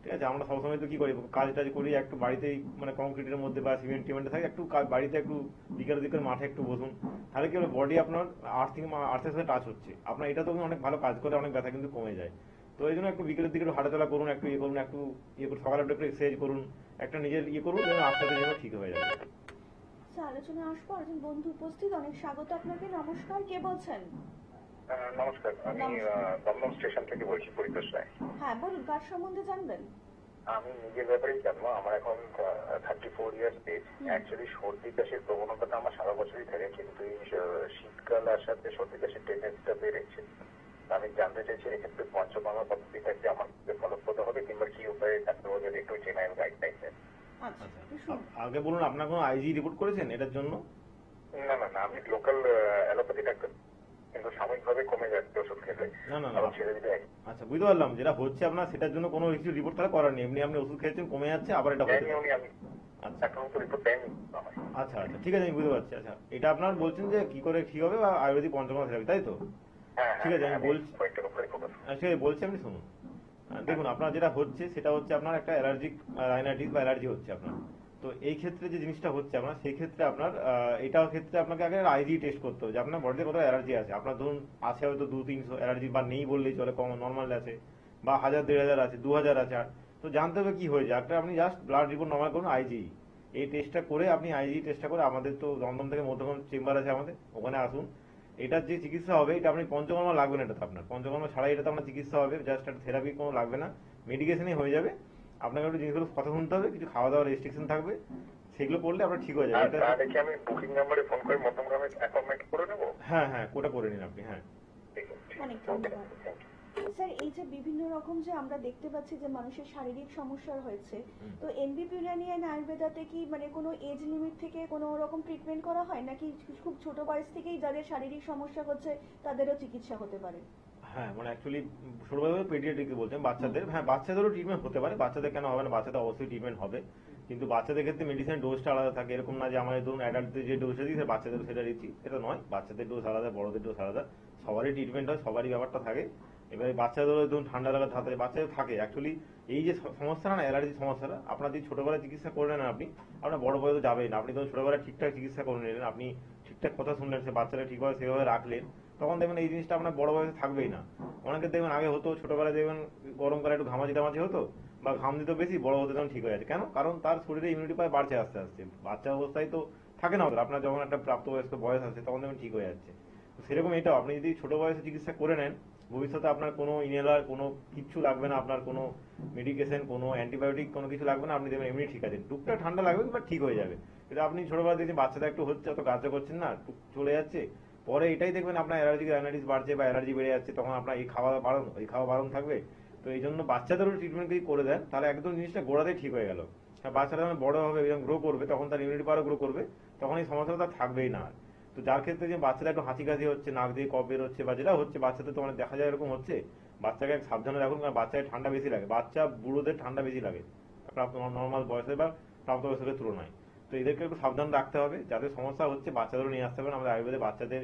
ঠিক আছে? আমরা সবসময় তো কি করি, কাজ টাজ করি একটু বাড়িতেই, মানে কংক্রিটের মধ্যে বা সিমেন্ট টিমেন্টে থাকে, একটু বাড়িতে একটু বিকেলের দিকের মাঠে একটু বসুন, তাহলে কি হবে, বডি আপনার আর্থের সাথে টাচ হচ্ছে, আপনার এটা তো অনেক ভালো কাজ করে, অনেক ব্যথা কিন্তু কমে যায়। তো এই জন্য একটু বিকেলের দিকে একটু হাঁটাচলা করুন, একটু ইয়ে করুন, একটু ইয়ে করুন, সকালে একটু এক্সারসাইজ করুন, একটা নিজের ইয়ে করুন, যেন আস্তে আস্তে যেন ঠিক হয়ে যাবে। আলোচনা আসবো, একজন বন্ধু উপস্থিত, অনেক স্বাগত আপনাকে। নমস্কার, কে বলছেন? নমস্কার, আমি দমদম স্টেশন থেকে বলছি, পরিতোষ রায়। হ্যাঁ বলুন, কার সম্বন্ধে জানবেন? আমি নিজের ব্যাপারেই জানবো। আমার এখন 34 ইয়ার্স এজ। অ্যাকচুয়ালি সর্দি কাশির প্রবণতাটা আমার সারা বছরই থাকে, কিন্তু এই শীতকাল আসাতে সর্দি কাশির টেন্ডেন্সিটা বেড়েছে। আমি জানতে চাইছি এক্ষেত্রে পঞ্চকর্মা পদ্ধতিটা কি আমার ফলপ্রদ হবে, কিংবা কি উপায়ে ডাক্তারবাবুদের একটু জেনারেল গাইডলাইন দেন। আগে বলুন, আপনার কোনো আইজি রিপোর্ট করেছেন এটার জন্য? না না না, আমি লোকাল অ্যালোপ্যাথি ডাক্তার, কিন্তু সাময়িকভাবে কমে যাচ্ছে ওষুধ খেলে। না না না, আচ্ছা বুঝতে পারলাম, যেটা হচ্ছে আপনার সেটার জন্য কোনো কিছু রিপোর্ট তাহলে করার নেই, এমনি আপনি ওষুধ খেয়েছেন, কমে যাচ্ছে, আবার এটা হচ্ছে। আচ্ছা আচ্ছা আচ্ছা, ঠিক আছে, আমি বুঝতে পারছি। আচ্ছা, এটা আপনার বলছেন যে কি করে ঠিক হবে, বা আয়ুর্বেদিক পঞ্চকর্মা থেরাপি, তাই তো? ঠিক আছে, আমি বলছি, ঠিক আছে বলছি, আপনি শুনুন। দেখুন, আপনার যেটা হচ্ছে সেটা হচ্ছে আপনার একটা অ্যালার্জিক রাইনাইটিস বা অ্যালার্জি হচ্ছে আপনার। তো এই ক্ষেত্রে যে জিনিসটা হচ্ছে আপনার, সেই ক্ষেত্রে আপনার এটার ক্ষেত্রে আপনাকে আগে আইজি টেস্ট করতে হবে যে আপনার বডিতে কত অ্যালার্জি আছে। আপনার ধরুন আছে হয়তো 200-300 অ্যালার্জি, বা নেই বললেই চলে, কম নর্মাল আছে, বা 1000-1500 আছে, 2000 আছে। তো জানতে হবে কি হয়েছে, একটা আপনি জাস্ট ব্লাড রিপোর্ট নর্মাল করুন, আইজি এই টেস্টটা করে, আপনি আইজি টেস্টটা করে, আমাদের তো দমদম থেকে মধ্যম চেম্বার আছে আমাদের, ওখানে আসুন। এটার যে চিকিৎসা হবে, এটা আপনি পঞ্চকর্মা লাগবে না, এটা তো আপনার পঞ্চকর্মা ছাড়াই এটা তো আপনার চিকিৎসা হবে, জাস্ট একটা থেরাপি কোনো লাগবে না, মেডিকেশনই হয়ে যাবে। আপনাকে একটু জিনিসগুলো কথা শুনতে হবে, কিছু খাওয়া দাওয়ার রেস্ট্রিকশন থাকবে, সেগুলো করলে আপনার ঠিক হয়ে যাবে। তাহলে কি আমি বুকিং নাম্বারে ফোন করে মধ্যমগ্রামে অ্যাপয়েন্টমেন্ট করে নেব? হ্যাঁ হ্যাঁ, ওটা করে নিন আপনি। হ্যাঁ, অনেক ধন্যবাদ স্যার। এই যে বিভিন্ন রকম যে আমরা দেখতে পাচ্ছি যে মানুষের শারীরিক সমস্যা হয়েছে, তো এনবিপি ইউনানি অ্যান্ড আয়ুর্বেদাতে কি মানে কোনো এজ লিমিট থেকে কোনো রকম ট্রিটমেন্ট করা হয়, নাকি খুব ছোট বয়স থেকেই যাদের শারীরিক সমস্যা হচ্ছে তাদেরও চিকিৎসা হতে পারে? হ্যাঁ, মানে অ্যাকচুয়ালি ছোটবেলায় পেডিয়াট্রিক বলছেন বাচ্চাদের, হ্যাঁ বাচ্চাদেরও ট্রিটমেন্ট হতে পারে, বাচ্চাদের কেন হবে না, বাচ্চাদের অবশ্যই ট্রিটমেন্ট হবে, কিন্তু বাচ্চাদের ক্ষেত্রে মেডিসিন ডোজটা আলাদা থাকে, এরকম না যে আমাদের ধরুন অ্যাডাল্টদের যে ডোজটা দিই বাচ্চাদের সেটা দিচ্ছি, এটা নয়। বাচ্চাদের ডোজ আলাদা, বড়দের ডোজ আলাদা, সবারই ট্রিটমেন্ট হয়, সবারই ব্যাপারটা থাকে। এবারে বাচ্চাদেরও ধরুন ঠান্ডা লাগার ধাতে বাচ্চাদের থাকে। অ্যাকচুয়ালি এই যে সমস্যাটা না, অ্যালার্জির সমস্যাটা, আপনার যদি ছোটবেলায় চিকিৎসা করে নেন আপনি, আপনার বড় বয়সে যাবেই না। আপনি ধরুন ছোটবেলায় ঠিকঠাক চিকিৎসা করে নিলেন, আপনি ঠিকঠাক কথা শুনলেন, সে বাচ্চারা ঠিকভাবে সেভাবে রাখলেন, তখন দেখবেন এই জিনিসটা আপনার বড় বয়সে থাকবেই না। অনেকে দেখবেন আগে হতো, ছোটবেলায় দেখবেন গরমকালে একটু ঘামাচি টামাচি হতো, বা ঘাম দিত বেশি, বড় হতে তখন ঠিক হয়ে যাচ্ছে। কেন? কারণ তার শরীরে ইমিউনিটি পাওয়ার বাড়ছে আস্তে আস্তে। বাচ্চা অবস্থায় তো থাকে না, আপনার যখন একটা প্রাপ্তবয়স্ক বয়স আছে তখন দেখবেন ঠিক হয়ে যাচ্ছে। তো সেরকম এটাও আপনি যদি ছোট বয়সে চিকিৎসা করে নেন, ভবিষ্যতে আপনার কোনো ইনহেলার, কোনো কিচ্ছু লাগবে না, আপনার কোনো মেডিকেশন, কোনো অ্যান্টিবায়োটিক, কোনো কিছু লাগবে না, আপনি দেখবেন এমনি ঠিক আছে। টুকটাক ঠান্ডা লাগবে, বাট ঠিক হয়ে যাবে। কিন্তু আপনি ছোটবেলা দেখছেন বাচ্চাটা একটু হচ্ছে, অত কাজ করছেন না, চলে যাচ্ছে, পরে এটাই দেখবেন আপনার অ্যালার্জিক রাইনাইটিস বাড়ছে বা অ্যালার্জি বেড়ে যাচ্ছে, তখন আপনার এই খাওয়া বারণ, ওই খাওয়া বারণ থাকবে। তো এই জন্য বাচ্চাদেরও ট্রিটমেন্ট যদি করে দেন, তাহলে একদম জিনিসটা গোড়াতেই ঠিক হয়ে গেল। বাচ্চাটা যখন বড় হবে, যখন গ্রো করবে, তখন তার ইমিউনিটি পাওয়ারও গ্রো করবে, তখন এই সমস্যাটা তার থাকবেই না। তো যার ক্ষেত্রে যে বাচ্চারা একটু হাঁচি কাশি হচ্ছে, নাক দিয়ে কফ বের হচ্ছে, বা যেটা হচ্ছে বাচ্চাদের তো অনেক দেখা যায় এরকম হচ্ছে, বাচ্চাকে সাবধানে রাখুন, কারণ বাচ্চাকে ঠান্ডা বেশি লাগে, বাচ্চা বুড়োদের ঠান্ডা বেশি লাগে নর্মাল বয়সে বা প্রাপ্তবয়স্কের তুলনায়। তো এদেরকে একটু সাবধান রাখতে হবে, যাদের সমস্যা হচ্ছে বাচ্চাদেরও নিয়ে আসতে হবে। আমাদের আয়ুর্বেদে বাচ্চাদের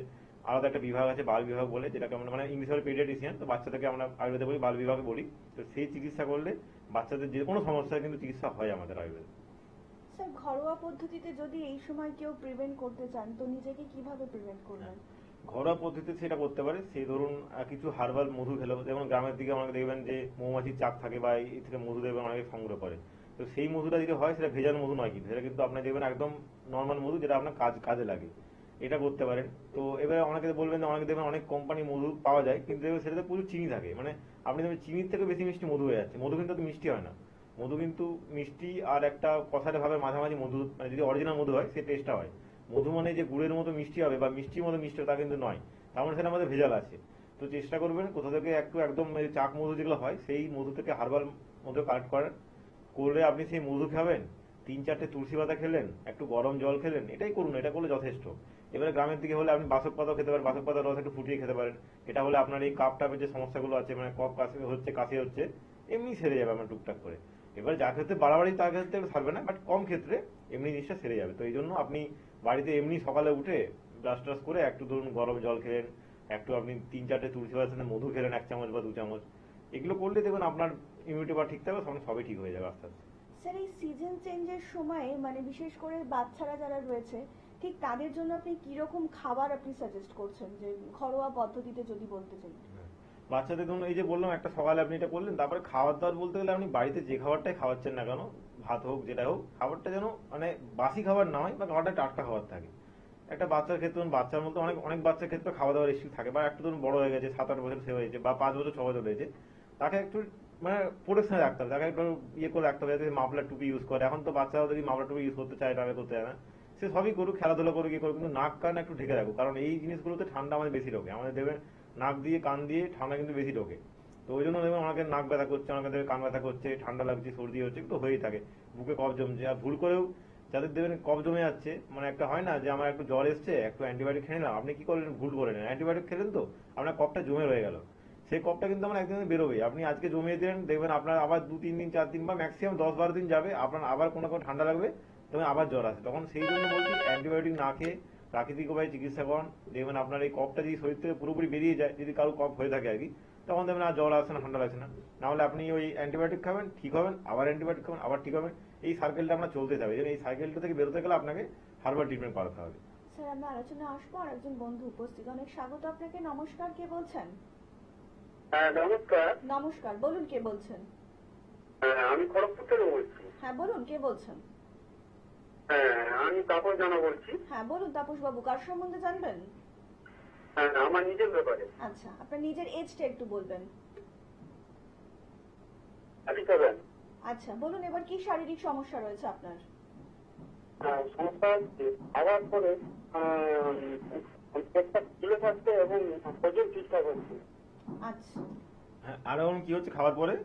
আলাদা একটা বিভাগ আছে, বাল বিভাগ বলে, যেটাকে আমরা মানে ইংলিশ হলে পেডিয়াট্রিশিয়ান, তো বাচ্চাদেরকে আমরা আয়ুর্বেদে বলি বাল বিভাগে বলি। তো সেই চিকিৎসা করলে বাচ্চাদের যে কোনো সমস্যা কিন্তু চিকিৎসা হয় আমাদের আয়ুর্বেদে। স্যার, ঘরোয়া পদ্ধতিতে যদি এই সময় কেউ প্রিভেন্ট করতে চান, তো নিজেকে কিভাবে প্রিভেন্ট করবেন? ঘরোয়া পদ্ধতিতে সেটা করতে পারে, সেই ধরুন কিছু হার্বাল মধু খেলো, যেমন গ্রামের দিকে আমাকে দেখবেন যে মৌমাছির চাক থাকে, বা এই থেকে মধু দেবেন অনেকে সংগ্রহ করে। তো সেই মধুটা যদি হয়, সেটা ভেজানো মধু নয়, কিন্তু সেটা কিন্তু আপনার দেখবেন একদম নর্মাল মধু, যেটা আপনার কাজে লাগে, এটা করতে পারেন। তো এবারে অনেকে বলবেন যে অনেকে দেখবেন অনেক কোম্পানি মধু পাওয়া যায়, কিন্তু সেটাতে প্রচুর চিনি থাকে, মানে আপনি দেখবেন চিনির থেকে বেশি মিষ্টি মধু হয়ে যাচ্ছে। মধু কিন্তু মিষ্টি হয় না, মধু কিন্তু মিষ্টি আর একটা কষাটে ভাবে মাঝামাঝি মধু, মানে যদি অরিজিনাল মধু হয় সে টেস্টটা হয়। মধু মানে যে গুড়ের মতো মিষ্টি হবে বা মিষ্টির মতো মিষ্টি তা কিন্তু নয়, তার মানে সেটা আমাদের ভেজাল আছে। তো চেষ্টা করবেন কোথা থেকে একদম চাক মধু যেগুলো হয়, সেই মধু থেকে হার্বাল মধু কালেক্ট করেন, করলে আপনি সেই মধু খাবেন, 3-4টে তুলসী পাতা খেলেন, একটু গরম জল খেলেন, এটাই করুন, এটা করলে যথেষ্ট। এবারে গ্রামের দিকে হলে আপনি বাসক পাতাও খেতে পারেন, বাসক পাতার রস একটু ফুটিয়ে খেতে পারেন। এটা হলে আপনার এই কাপ টাপের যে সমস্যাগুলো আছে, মানে কফ কাশি হচ্ছে, এমনি সেরে যাবে আপনার টুকটাক করে। এবার যার ক্ষেত্রে বাড়াবাড়ি তার ক্ষেত্রে সারবে না, বাট কম ক্ষেত্রে এমনি জিনিসটা সেরে যাবে। তো এই জন্য আপনি বাড়িতে এমনি সকালে উঠে ব্রাশ ট্রাশ করে একটু ধরুন গরম জল খেলেন, একটু আপনি 3-4টে তুলসী পাতার সাথে মধু খেলেন 1 চামচ বা 2 চামচ, এগুলো করলে দেখবেন আপনার ইমিউনিটি পাওয়ার ঠিক থাকবে, সবই ঠিক হয়ে যাবে আস্তে আস্তে। স্যার এই সিজন চেঞ্জের সময় মানে বিশেষ করে বাচ্চারা যারা রয়েছে ঠিক তাদের জন্য আপনি কিরকম খাবার আপনি সাজেস্ট করছেন, যে ঘরোয়া পদ্ধতিতে যদি বলতে চাই? বাচ্চাদের ধরুন এই যে বললাম একটা সকালে আপনি এটা করলেন, তারপরে খাবার দাবার বলতে গেলে আপনি বাড়িতে যে খাবারটাই খাওয়াচ্ছেন না কেন, ভাত হোক যেটা হোক, খাবারটা যেন মানে বাসি খাবার না হয় বা খাবারটা টাটকা খাবার থাকে। একটা বাচ্চার ক্ষেত্রে বাচ্চার মধ্যে অনেক বাচ্চার ক্ষেত্রে খাওয়া দাওয়ার ইস্যু থাকে, বা একটু ধরুন বড় হয়ে গেছে, 7-8 বছর সে হয়েছে বা 5 বছর 6 বছর হয়েছে, তাকে একটু মানে প্রোটেকশনে রাখতে হবে, তাকে একটু ইয়ে করে রাখতে হবে যাতে মাফলার টুপি ইউজ করে। এখন তো বাচ্চারা যদি মাফলার টুপি ইউজ করতে চায়, তাহলে করতে চায় না, সে সবই করুক, খেলাধুলা করুক, ইয়ে করুক, কিন্তু নাক কান একটু ঢেকে রাখুক, কারণ এই জিনিসগুলোতে ঠান্ডা আমাদের বেশি ঢোকে। আমাদের দেখবেন নাক দিয়ে কান দিয়ে ঠান্ডা কিন্তু বেশি ঢোকে। তো ওই জন্য দেখবেন অনেকের নাক ব্যথা করছে, অনেকের কান ব্যথা করছে, ঠান্ডা লাগছে, সর্দি হচ্ছে, কিন্তু হয়েই থাকে, বুকে কফ জমছে। আর ভুল করেও যাদের দেখবেন কফ জমে যাচ্ছে, মানে একটা হয় না যে আমার একটু জ্বর এসছে, একটু অ্যান্টিবায়োটিক খেয়ে নিলাম, আপনি কি করলেন, ভুল করে নেন, অ্যান্টিবায়োটিক খেলেন তো আপনার কফটা জমে রয়ে গেল, সেই কফটা কিন্তু আমার একদিন বেরোবে। আপনি আজকে জমিয়ে দিলেন, দেখবেন আপনার আবার 2-3 দিন 4 দিন বা ম্যাক্সিমাম 10-12 দিন যাবে, আপনার আবার কোনো ঠান্ডা লাগবে, তখন আবার জ্বর আসে। তখন সেই জন্য বলছি অ্যান্টিবায়োটিক না খেয়ে প্রাকৃতিক উপায়ে চিকিৎসা করুন। দেখবেন আপনার এই কফটা যদি শরীর থেকে পুরোপুরি বেরিয়ে যায়, যদি কারো কফ হয়ে থাকে আর কি, তখন দেখবেন আর জ্বর আসে না, ঠান্ডা লাগছে না। না হলে আপনি ওই অ্যান্টিবায়োটিক খাবেন, ঠিক হবেন, আবার অ্যান্টিবায়োটিক খাবেন, আবার ঠিক হবেন, এই সার্কেলটা আপনার চলতে থাকবে। এই সার্কেলটা থেকে বেরোতে গেলে আপনাকে হার্বাল ট্রিটমেন্ট করাতে হবে। স্যার আমরা আলোচনা আসবো, আর একজন বন্ধু উপস্থিত, অনেক স্বাগত আপনাকে। নমস্কার, কে বলছেন? হ্যাঁ নমস্কার। নমস্কার, বলুন কে বলছেন? আমি খড়গপুর থেকে বলছি। হ্যাঁ বলুন কে বলছেন? হ্যাঁ আমি তাপস জানা বলছি। হ্যাঁ বলুন তাপস বাবু, কার সম্বন্ধে জানবেন? হ্যাঁ আমার নিজের ব্যাপারে। আচ্ছা, আপনার নিজের এজটা একটু বলবেন। 37। আচ্ছা বলুন, এবার কি শারীরিক সমস্যা রয়েছে আপনার? সমস্যা খাওয়ার পরে পেটটা ফুলে থাকছে এবং হজম ঠিকঠাক হচ্ছে। আচ্ছা হ্যাঁ, আর এখন কি হচ্ছে খাওয়ার পরে?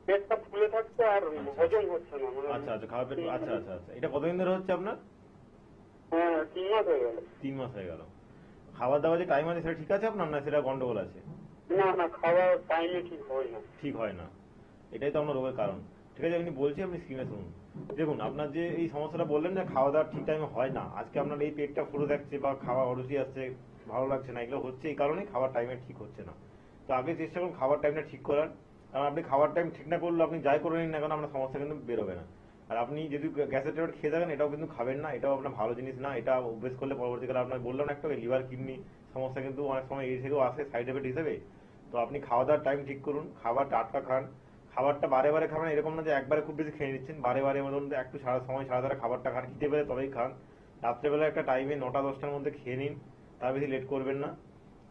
পেটটা ফুলে থাকছে আর হজম হচ্ছে না। আচ্ছা আচ্ছা, খাওয়ার পেট, আচ্ছা আচ্ছা আচ্ছা, এটা কতদিন ধরে হচ্ছে আপনার? 3 মাস হয়ে গেল। 3 মাস হয়ে গেল। খাওয়া দাওয়া যে টাইম আছে সেটা ঠিক আছে আপনার, না সেটা গন্ডগোল আছে? না না, খাওয়া টাইমে ঠিক হয় না। ঠিক হয় না, এটাই তো আপনার রোগের কারণ। ঠিক আছে, আপনি বলছি, আপনি স্ক্রিনে শুনুন। দেখুন আপনার যে এই সমস্যাটা বললেন যে খাওয়া দাওয়া ঠিক টাইমে হয় না, আজকে আপনার এই পেটটা ফুলে থাকছে বা খাওয়া অরুচি আসছে, ভালো লাগছে না, এগুলো হচ্ছে এই কারণেই খাওয়ার টাইমে ঠিক হচ্ছে না। তো আগে চেষ্টা করুন খাওয়ার টাইমটা ঠিক করার, কারণ আপনি খাওয়ার টাইম ঠিক না করলে আপনি যাই করে নিন না কেন আপনার সমস্যা কিন্তু বেরোবে না। আর আপনি যদি গ্যাসের ট্যাবলেট খেয়ে থাকেন, এটাও কিন্তু খাবেন না, এটাও আপনার ভালো জিনিস না। এটা অভ্যেস করলে পরবর্তীকালে আপনার বললাম একটা লিভার কিডনি সমস্যা কিন্তু অনেক সময় এই থেকেও আসে সাইড এফেক্ট হিসেবে। তো আপনি খাওয়া দাওয়ার টাইম ঠিক করুন, খাবার টাটকা খান, খাবারটা বারে বারে খাবেন, এরকম না যে একবারে খুব বেশি খেয়ে নিচ্ছেন, বারে বারে মতন একটু সারা ধারে খাবারটা খান, খেতে পেলে তবেই খান। রাত্রেবেলা একটা টাইমে 9টা-10টার মধ্যে খেয়ে নিন, তার বেশি লেট করবেন না।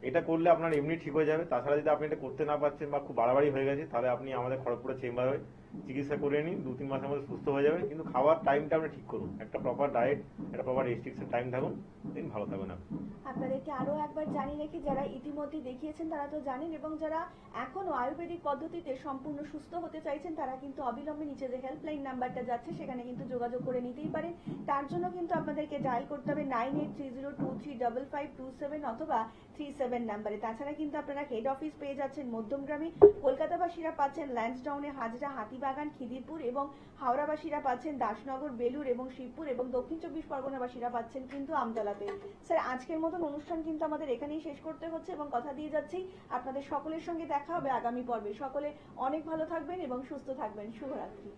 এটা করলে আপনার এমনি ঠিক হয়ে যাবে। তাছাড়া যদি আপনি এটা করতে না পারছেন বা খুব বাড়াবাড়ি হয়ে গেছে, তাহলে আপনি আমাদের খড়গপুরের চেম্বারে চিকিৎসা করে নিন, 2-3 মাসের মধ্যে সুস্থ হয়ে যাবেন। কিন্তু খাওয়ার টাইমটা আপনি ঠিক করুন, একটা প্রপার ডায়েট, একটা প্রপার রেস্ট্রিকশন টাইম থাকুন, দিন ভালো থাকবেন আপনি। আপনাদেরকে আরো একবার জানিয়ে রাখি, যারা ইতিমধ্যে দেখিয়েছেন তারা তো জানেন, এবং যারা এখনো আয়ুর্বেদিক পদ্ধতিতে সম্পূর্ণ সুস্থ হতে চাইছেন তারা কিন্তু অবিলম্বে নিচে যে হেল্পলাইন নাম্বারটা যাচ্ছে সেখানে কিন্তু যোগাযোগ করে নিতেই পারেন। তার জন্য কিন্তু আপনাদেরকে ডায়াল করতে হবে 9830235527 অথবা 37 নাম্বারে। তাছাড়া কিন্তু আপনারা হেড অফিস পেয়ে যাচ্ছেন মধ্যমগ্রামে, কলকাতাবাসীরা পাচ্ছেন ল্যান্সডাউনে, হাজরা, হাতিবাগান, খিদিরপুর, এবং হাওড়াবাসীরা পাচ্ছেন দাসনগর, বেলুর এবং শিবপুর, এবং দক্ষিণ 24 পরগনাবাসীরা পাচ্ছেন কিন্তু আমতলাতে। স্যার আজকের মতন অনুষ্ঠান কিন্তু আমাদের এখানেই শেষ করতে হচ্ছে, এবং কথা দিয়ে যাচ্ছি আপনাদের সকলের সঙ্গে দেখা হবে আগামী পর্বে। সকলে অনেক ভালো থাকবেন এবং সুস্থ থাকবেন। শুভরাত্রি।